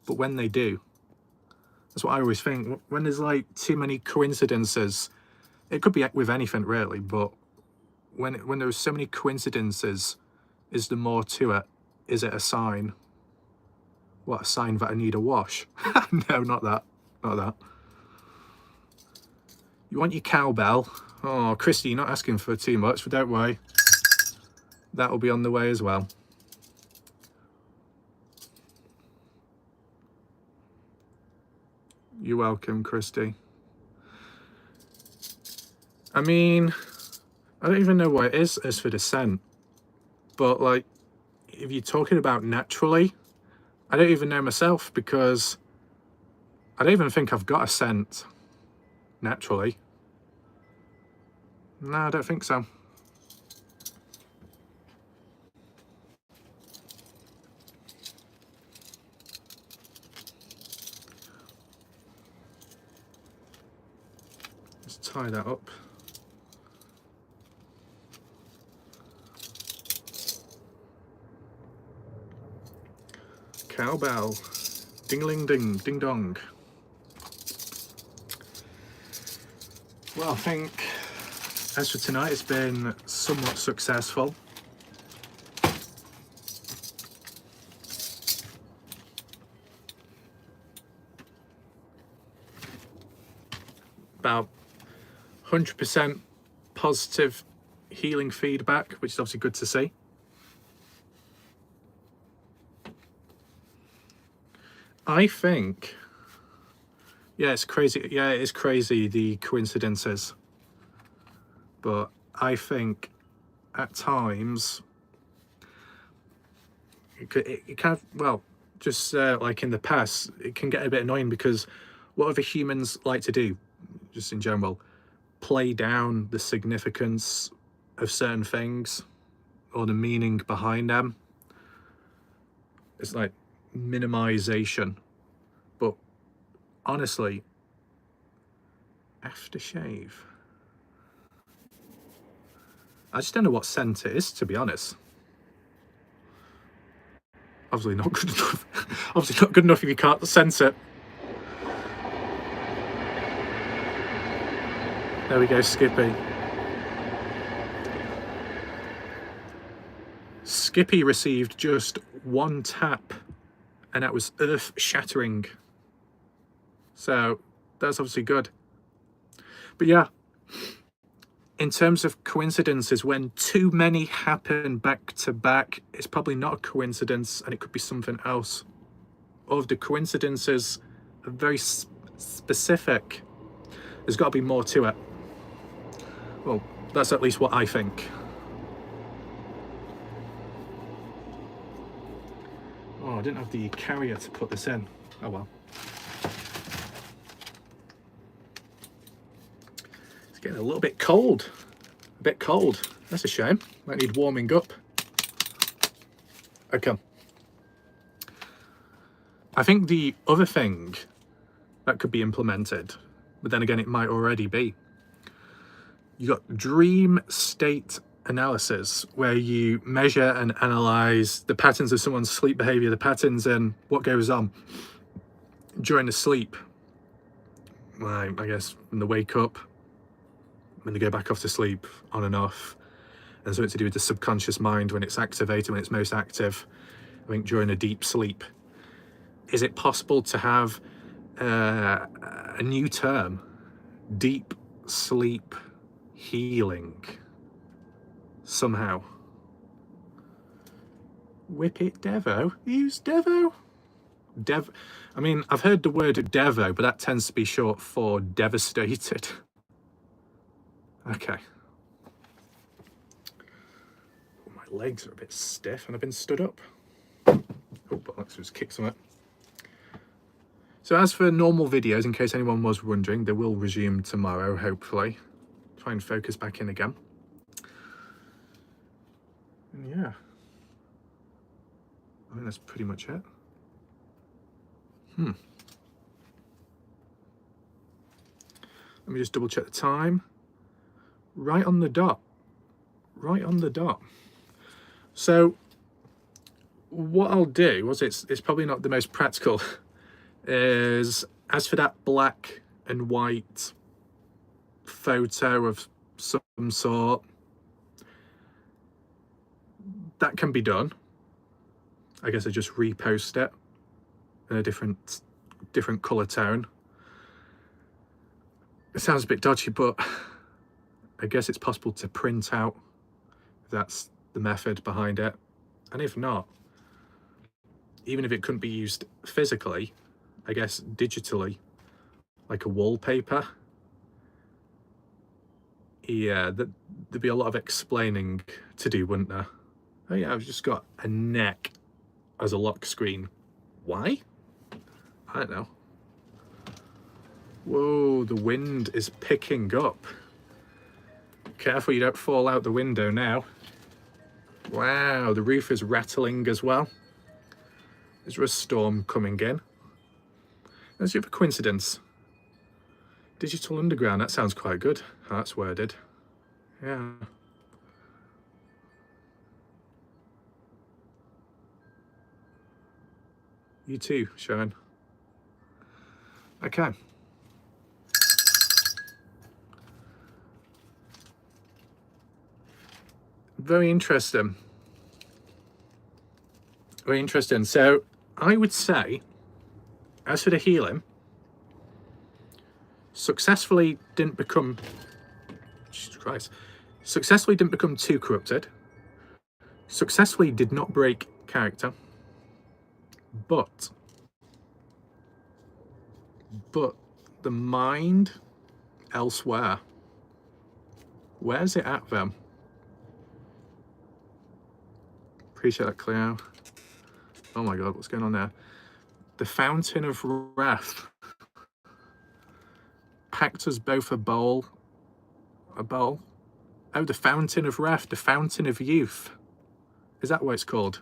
but when they do, that's what I always think. When there's like too many coincidences, it could be with anything really, but when there's so many coincidences, is there more to it? Is it a sign? What, a sign that I need a wash? No, not that. Not that. You want your cowbell? Oh, Christy, you're not asking for too much, but don't worry. That'll be on the way as well. You're welcome, Christy. I mean, I don't even know what it is as for the scent, but like, if you're talking about naturally, I don't even know myself, because I don't even think I've got a scent naturally. No, I don't think so. Let's tie that up. Cowbell. Ding-a-ling-ding, ding-dong. Well, I think as for tonight, it's been somewhat successful. About 100% positive healing feedback, which is obviously good to see. I think, yeah, it's crazy. Yeah, it is crazy, the coincidences. But I think at times it can, well, just like in the past, it can get a bit annoying, because what other humans like to do, just in general, play down the significance of certain things or the meaning behind them. It's like minimization. But honestly, aftershave, I just don't know what scent it is, to be honest. Obviously not good enough. Obviously not good enough if you can't sense it. There we go, Skippy. Skippy received just one tap, and that was earth-shattering. So that's obviously good. But yeah, in terms of coincidences, when too many happen back to back, it's probably not a coincidence, and it could be something else. Or if the coincidences are very specific, there's got to be more to it. Well, that's at least what I think. Oh, I didn't have the carrier to put this in. Oh well. It's getting a little bit cold. A bit cold. That's a shame. Might need warming up. Okay. I think the other thing that could be implemented, but then again it might already be, you got dream state analysis, where you measure and analyze the patterns of someone's sleep behavior, the patterns in what goes on during the sleep. Like, I guess when they wake up, when they go back off to sleep, on and off, and something to do with the subconscious mind when it's activated, when it's most active, I think during a deep sleep. Is it possible to have a new term, deep sleep healing, somehow? Whip it Devo? Use Devo? I mean, I've heard the word Devo, but that tends to be short for devastated. Okay. Oh, my legs are a bit stiff and I've been stood up. Oh, but let's just kick some of it. So as for normal videos, in case anyone was wondering, they will resume tomorrow, hopefully. Try and focus back in again. And yeah. I think that's pretty much it. Let me just double check the time. Right on the dot. Right on the dot. So what I'll do was, it's probably not the most practical, is as for that black and white photo of some sort, that can be done. I guess I just repost it in a different color tone. It sounds a bit dodgy, but I guess it's possible to print out. That's the method behind it. And if not, even if it couldn't be used physically, I guess digitally, like a wallpaper. Yeah, there'd be a lot of explaining to do, wouldn't there? Oh yeah, I've just got a neck as a lock screen. Why? I don't know. Whoa, the wind is picking up. Careful you don't fall out the window now. Wow, the roof is rattling as well. Is there a storm coming in? Let's have a coincidence. Digital Underground, that sounds quite good. How that's worded. Yeah. You too, Sharon. Okay. Very interesting. Very interesting. So I would say, as for the healing, successfully didn't become, Jesus Christ, successfully didn't become too corrupted, successfully did not break character, but the mind elsewhere, where's it at then? Appreciate that, Cleo. Oh my god, what's going on there? The Fountain of Wrath packed us both a bowl. A bowl? Oh, the Fountain of Wrath, the Fountain of Youth. Is that what it's called?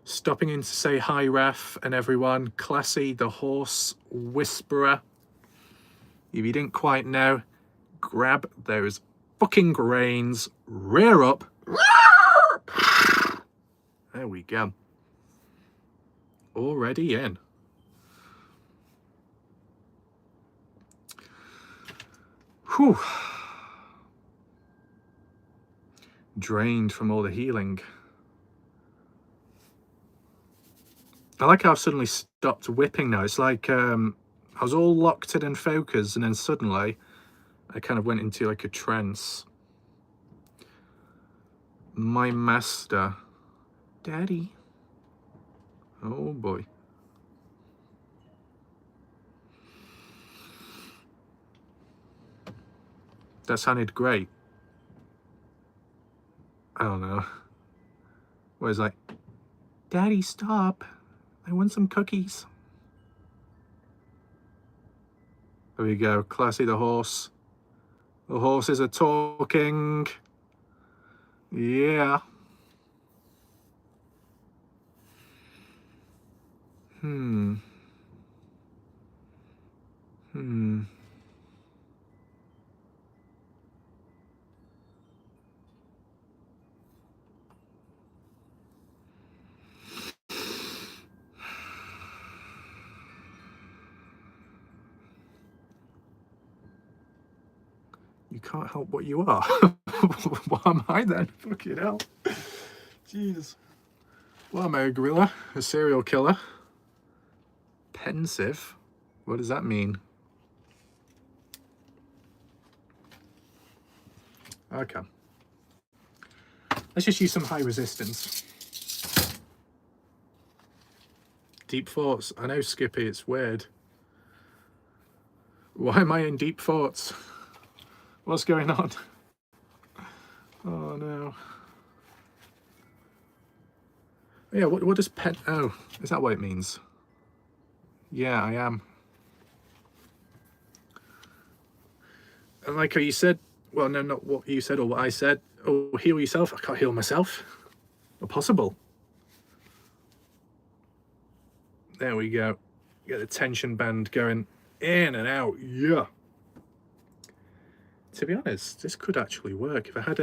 Stopping in to say hi, Wrath and everyone. Classy, the Horse Whisperer. If you didn't quite know, grab those fucking reins, rear up. There we go. Already in. Whew. Drained from all the healing. I like how I've suddenly stopped whipping now. It's like I was all locked in and focused, and then suddenly I kind of went into like a trance. My master. Daddy. Oh boy. That sounded great. I don't know. Where it's like, Daddy, stop. I want some cookies. There we go. Classy the horse. The horses are talking. Yeah. You can't help what you are. What am I then? Fucking hell. Jesus. Well, am I a gorilla? A serial killer? Pensive? What does that mean? Okay. Let's just use some high resistance. Deep thoughts. I know, Skippy, it's weird. Why am I in deep thoughts? What's going on? Oh no. Yeah, what does pen... Oh, is that what it means? Yeah, I am. And like you said, well, no, not what you said or what I said. Oh, heal yourself. I can't heal myself. Not possible. There we go. Get the tension band going in and out. Yeah. To be honest, this could actually work. If I had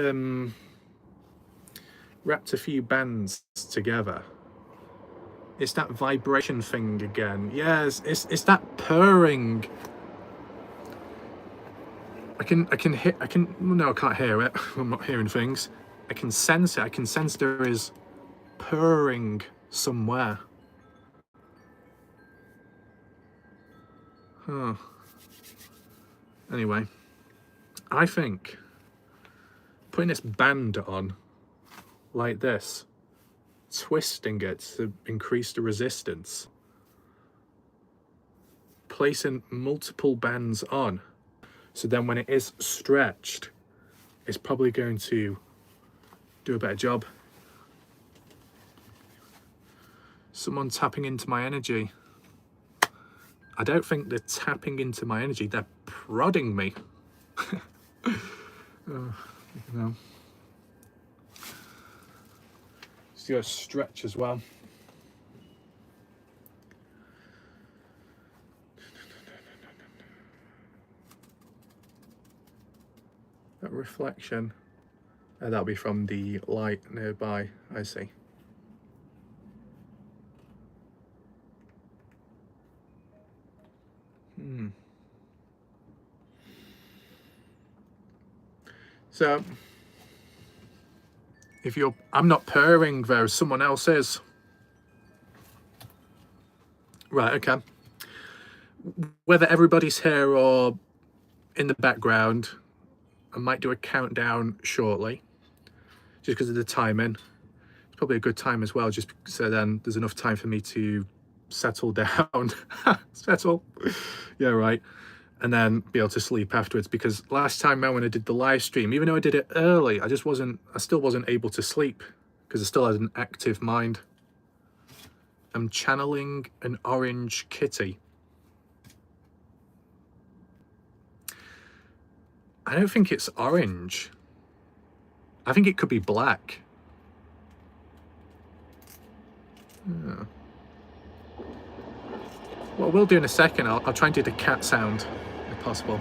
wrapped a few bands together. It's that vibration thing again. Yes, it's that purring. I can no, I can't hear it. I'm not hearing things. I can sense it. I can sense there is purring somewhere. Huh. Anyway, I think putting this band on like this, twisting it to increase the resistance, placing multiple bands on, so then when it is stretched, it's probably going to do a better job. Someone tapping into my energy. I don't think they're tapping into my energy, they're prodding me. No. Just go stretch as well. That reflection, that'll be from the light nearby, I see. So, if you're, I'm not purring though, someone else is. Right, okay. Whether everybody's here or in the background, I might do a countdown shortly, just because of the timing. It's probably a good time as well, just so then there's enough time for me to settle down. Settle. Yeah, right. And then be able to sleep afterwards, because last time when I did the live stream, even though I did it early, I still wasn't able to sleep because I still had an active mind. I'm channeling an orange kitty. I don't think it's orange. I think it could be black. Yeah. What we'll do in a second, I'll try and do the cat sound if possible.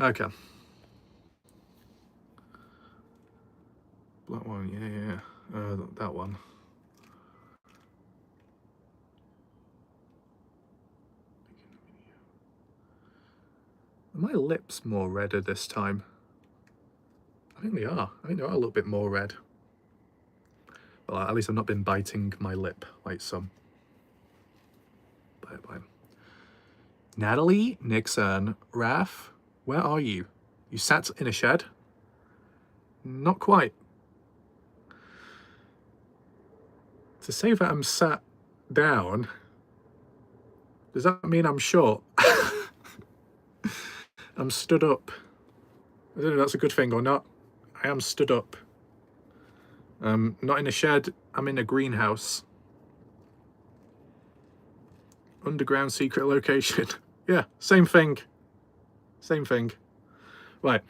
Okay. Black one, yeah. That one. Are my lips more redder this time? I think they are. I think they are a little bit more red. Well, at least I've not been biting my lip like some. Bye. Natalie, Nixon, Raf, where are you? You sat in a shed? Not quite. To say that I'm sat down, does that mean I'm short? I'm stood up. I don't know if that's a good thing or not. I am stood up. Not in a shed, I'm in a greenhouse. Underground secret location. Yeah, same thing. Same thing. Right,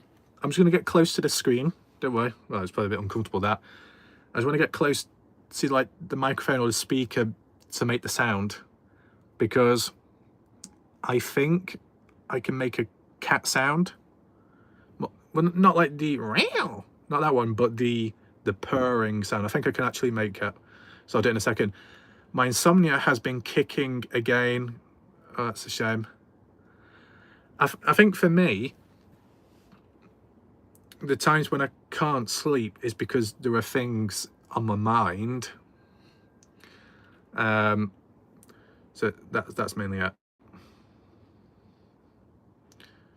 I'm just gonna get close to the screen. Don't worry, well, it's probably a bit uncomfortable that. I just wanna get close to like the microphone or the speaker to make the sound, because I think I can make a cat sound. Well, not like the meow, not that one, but the purring sound. I think I can actually make it. So I'll do it in a second. My insomnia has been kicking again. Oh, that's a shame. I think for me, the times when I can't sleep is because there are things on my mind. So that's mainly it.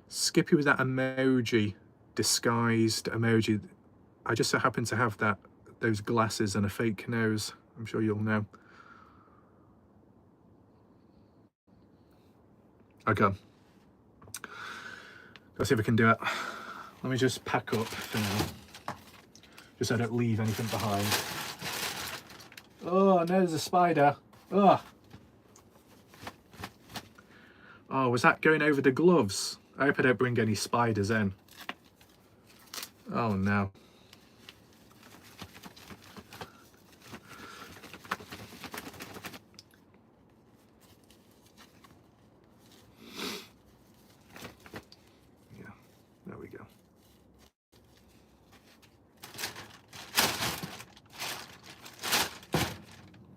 Skippy with that emoji, disguised emoji. I just so happen to have those glasses and a fake nose. I'm sure you'll know. Okay. Let's see if we can do it. Let me just pack up for now, just so I don't leave anything behind. Oh, no, there's a spider. Oh, was that going over the gloves? I hope I don't bring any spiders in. Oh no.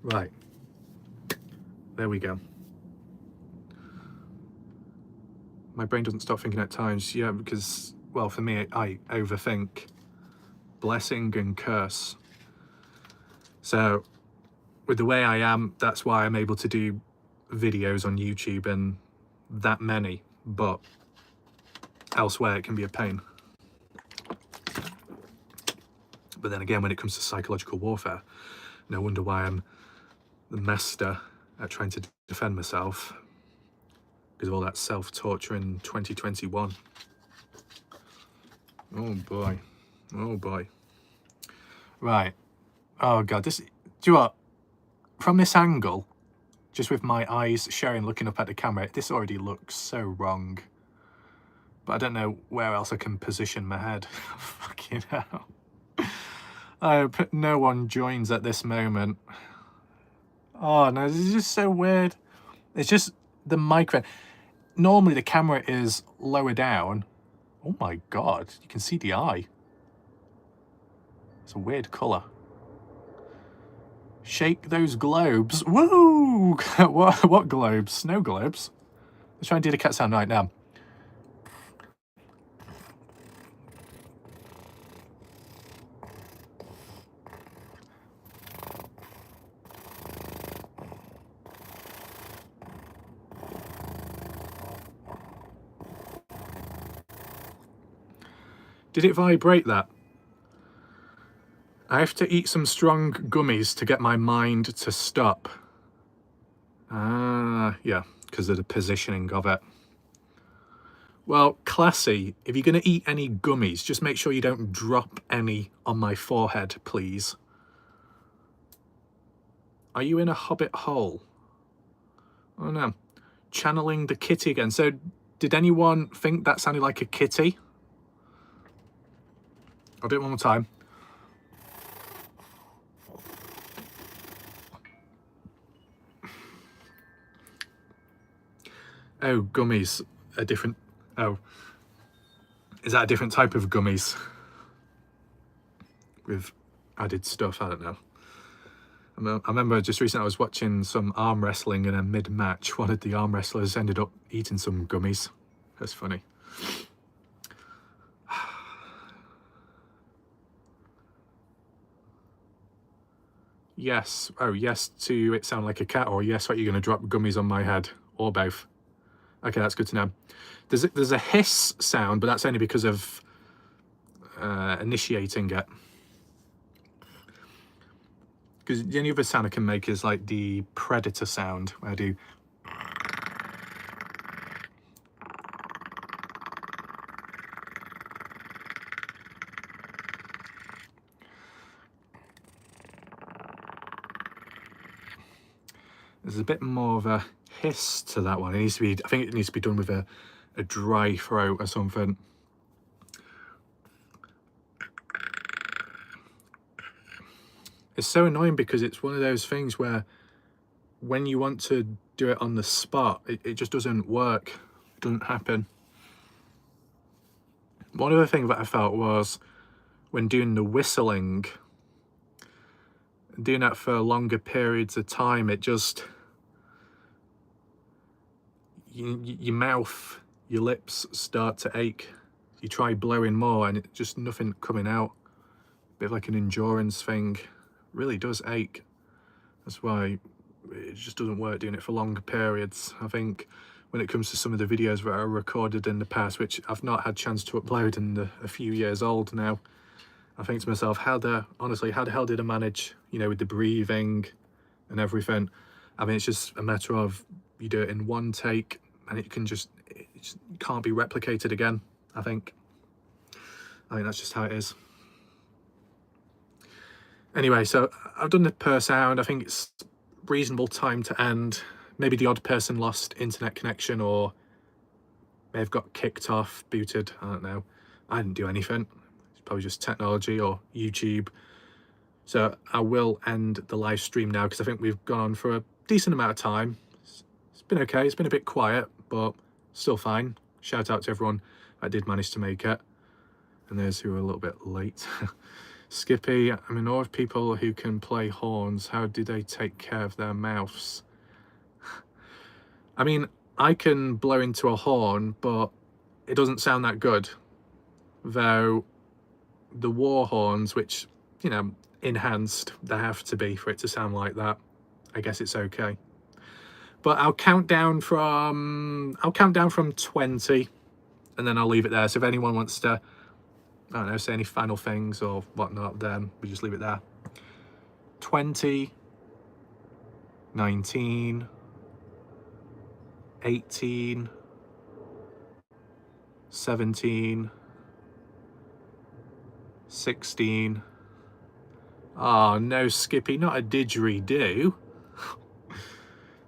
Right, there we go. My brain doesn't stop thinking at times, yeah, because, well, for me, I overthink blessing and curse. So with the way I am, that's why I'm able to do videos on YouTube and that many, but elsewhere it can be a pain. But then again, when it comes to psychological warfare, no wonder why I'm the master at trying to defend myself, because of all that self-torture in 2021. Oh boy, oh boy. Right, oh god, this, do you know what? From this angle, just with my eyes showing looking up at the camera, this already looks so wrong. But I don't know where else I can position my head. Fucking hell. I hope no one joins at this moment. Oh no, this is just so weird. It's just the microphone. Normally the camera is lower down. Oh my god, you can see the eye. It's a weird colour. Shake those globes. Woo! What globes? Snow globes? Let's try and do the cat sound right now. Did it vibrate that? I have to eat some strong gummies to get my mind to stop. Yeah, because of the positioning of it. Well, classy, if you're going to eat any gummies, just make sure you don't drop any on my forehead, please. Are you in a hobbit hole? Oh no. Channeling the kitty again. So, did anyone think that sounded like a kitty? I'll do it one more time. Oh, gummies. A different... Oh. Is that a different type of gummies? With added stuff? I don't know. I remember just recently I was watching some arm wrestling, and a mid-match, one of the arm wrestlers ended up eating some gummies. That's funny. Yes. Oh, yes to it sound like a cat, or yes, what, you're going to drop gummies on my head, or both. Okay, that's good to know. There's a hiss sound, but that's only because of initiating it. Because the only other sound I can make is like the predator sound, where I do... There's a bit more of a hiss to that one. It needs to be, I think it needs to be done with a dry throat or something. It's so annoying because it's one of those things where when you want to do it on the spot, it just doesn't work. It doesn't happen. One other thing that I felt was when doing the whistling, doing that for longer periods of time, it just... your mouth, your lips start to ache. You try blowing more and it just nothing coming out. A bit like an endurance thing. It really does ache. That's why it just doesn't work doing it for longer periods. I think when it comes to some of the videos that I recorded in the past, which I've not had chance to upload and a few years old now, I think to myself, honestly, how the hell did I manage, you know, with the breathing and everything? I mean, it's just a matter of you do it in one take and it just can't be replicated again, I think. That's just how it is. Anyway, so I've done the per sound. I think it's reasonable time to end. Maybe the odd person lost internet connection or may have got kicked off, booted, I don't know. I didn't do anything. It's probably just technology or YouTube. So I will end the live stream now because I think we've gone on for a decent amount of time. It's been okay. It's been a bit quiet, but still fine. Shout out to everyone that did manage to make it, and those who were a little bit late. Skippy, I'm in awe of people who can play horns. How do they take care of their mouths? I mean, I can blow into a horn, but it doesn't sound that good. Though the war horns, which, you know, enhanced, they have to be for it to sound like that, I guess it's okay. But I'll count down from 20, and then I'll leave it there. So if anyone wants to, I don't know, say any final things or whatnot, then we just leave it there. 20, 19, 18, 17, 16. Oh no, Skippy, not a didgeridoo.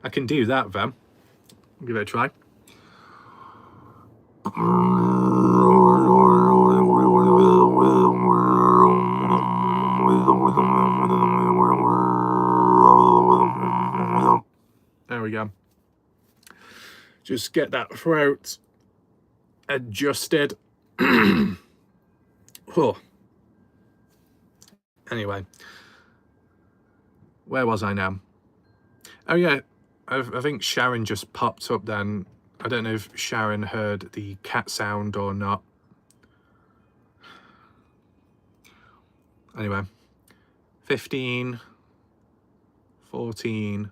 I can do that then. Give it a try. There we go. Just get that throat adjusted. Oh. Anyway, where was I now? Oh yeah, I think Sharon just popped up then. I don't know if Sharon heard the cat sound or not. Anyway, 15, 14,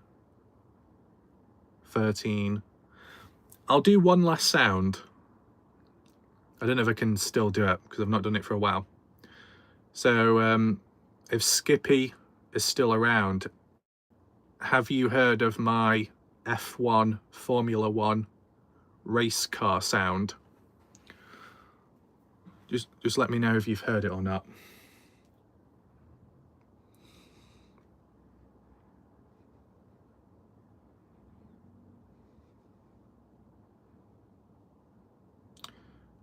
13. I'll do one last sound. I don't know if I can still do it because I've not done it for a while. So if Skippy is still around, have you heard of my F1 Formula 1 race car sound? Just let me know if you've heard it or not.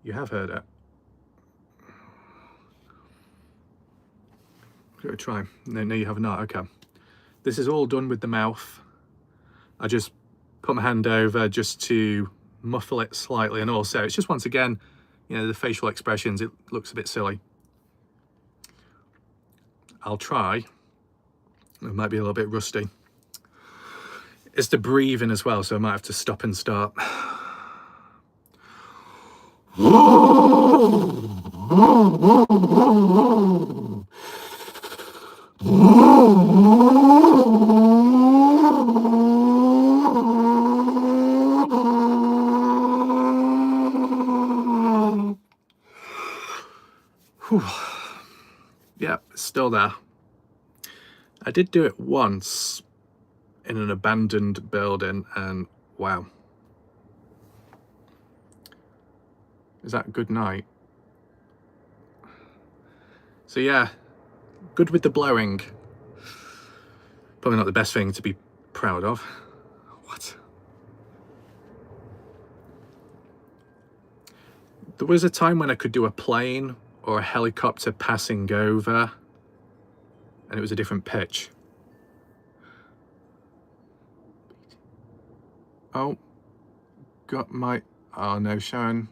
You have heard it. Give it a try. No, you have not. Okay. This is all done with the mouth. I just put my hand over just to muffle it slightly, and also it's just, once again, you know, the facial expressions, it looks a bit silly. I'll try. It might be a little bit rusty. It's the breathing as well, so I might have to stop and start. Yeah, still there. I did do it once in an abandoned building, and wow. Is that good night? So yeah, good with the blowing. Probably not the best thing to be proud of. What? There was a time when I could do a plane or a helicopter passing over, and it was a different pitch. Oh, got my... Oh no, Sharon,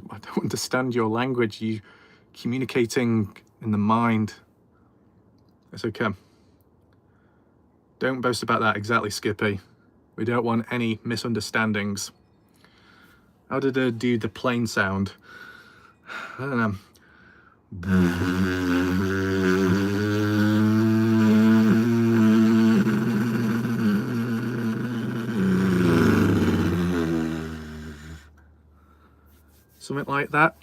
I don't understand your language. You communicating in the mind. It's okay. Don't boast about that exactly, Skippy. We don't want any misunderstandings. How did I do the plane sound? I don't know. Something like that.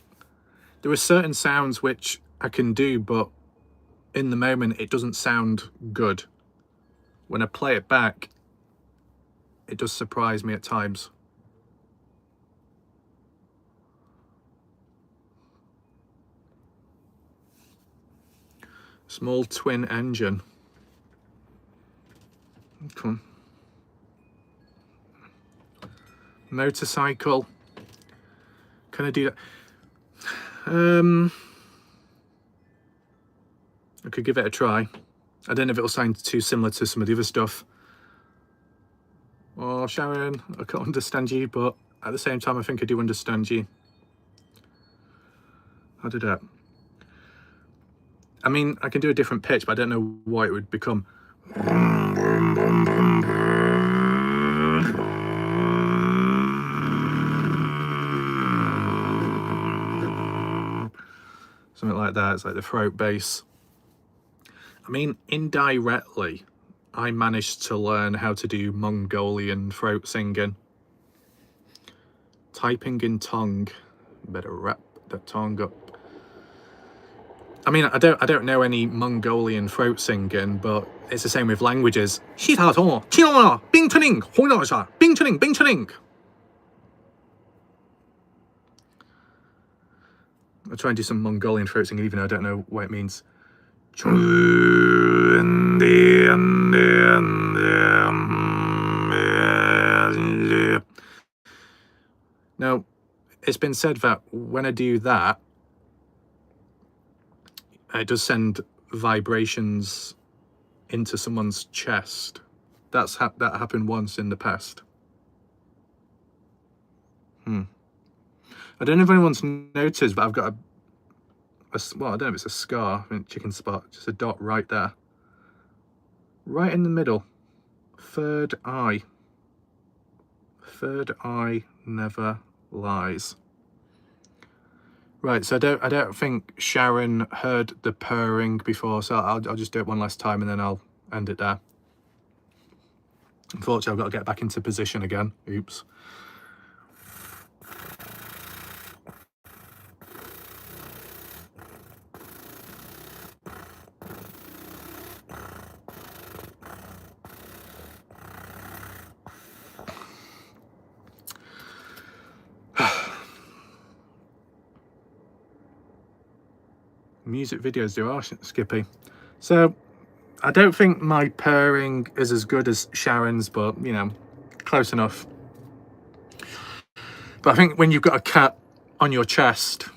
There are certain sounds which I can do, but in the moment it doesn't sound good. When I play it back, it does surprise me at times. Small twin engine. Come on. Motorcycle. Can I do that? I could give it a try. I don't know if it'll sound too similar to some of the other stuff. Oh, Sharon, I can't understand you, but at the same time, I think I do understand you. How did that? I mean, I can do a different pitch, but I don't know why it would become. Something like that. It's like the throat bass. I mean, indirectly, I managed to learn how to do Mongolian throat singing. Typing in tongue. Better wrap that tongue up. I mean, I don't know any Mongolian throat singing, but it's the same with languages. I'll try and do some Mongolian throat singing, even though I don't know what it means. Now, it's been said that when I do that, it does send vibrations into someone's chest. That happened once in the past. I don't know if anyone's noticed, but I've got well, I don't know if it's a scar, chicken spot, just a dot right there. Right in the middle. Third eye. Third eye never lies. Right, so I don't think Sharon heard the purring before, so I'll just do it one last time and then I'll end it there. Unfortunately, I've got to get back into position again. Oops. Music videos there are, Skippy. So I don't think my purring is as good as Sharon's, but you know, close enough. But I think when you've got a cat on your chest,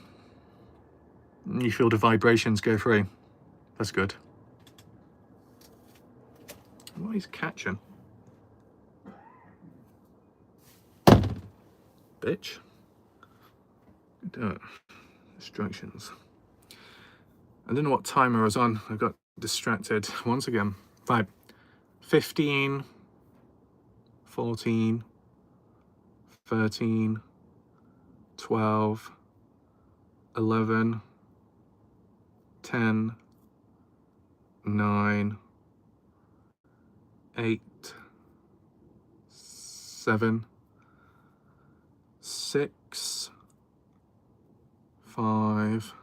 you feel the vibrations go through. That's good. What is catching? Bitch. Do it. Distractions. I don't know what timer I was on. I got distracted once again. Right. 15, 14, 13, 12, 11, 10, 9, 8, 7, 6, 5,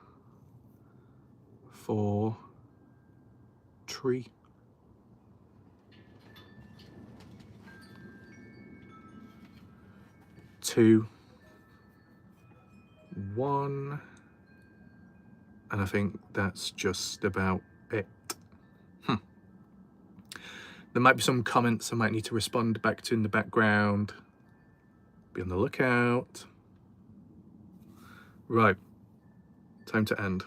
4, 3, 2, 1, and I think that's just about it. There might be some comments I might need to respond back to in the background. Be on the lookout. Right, time to end.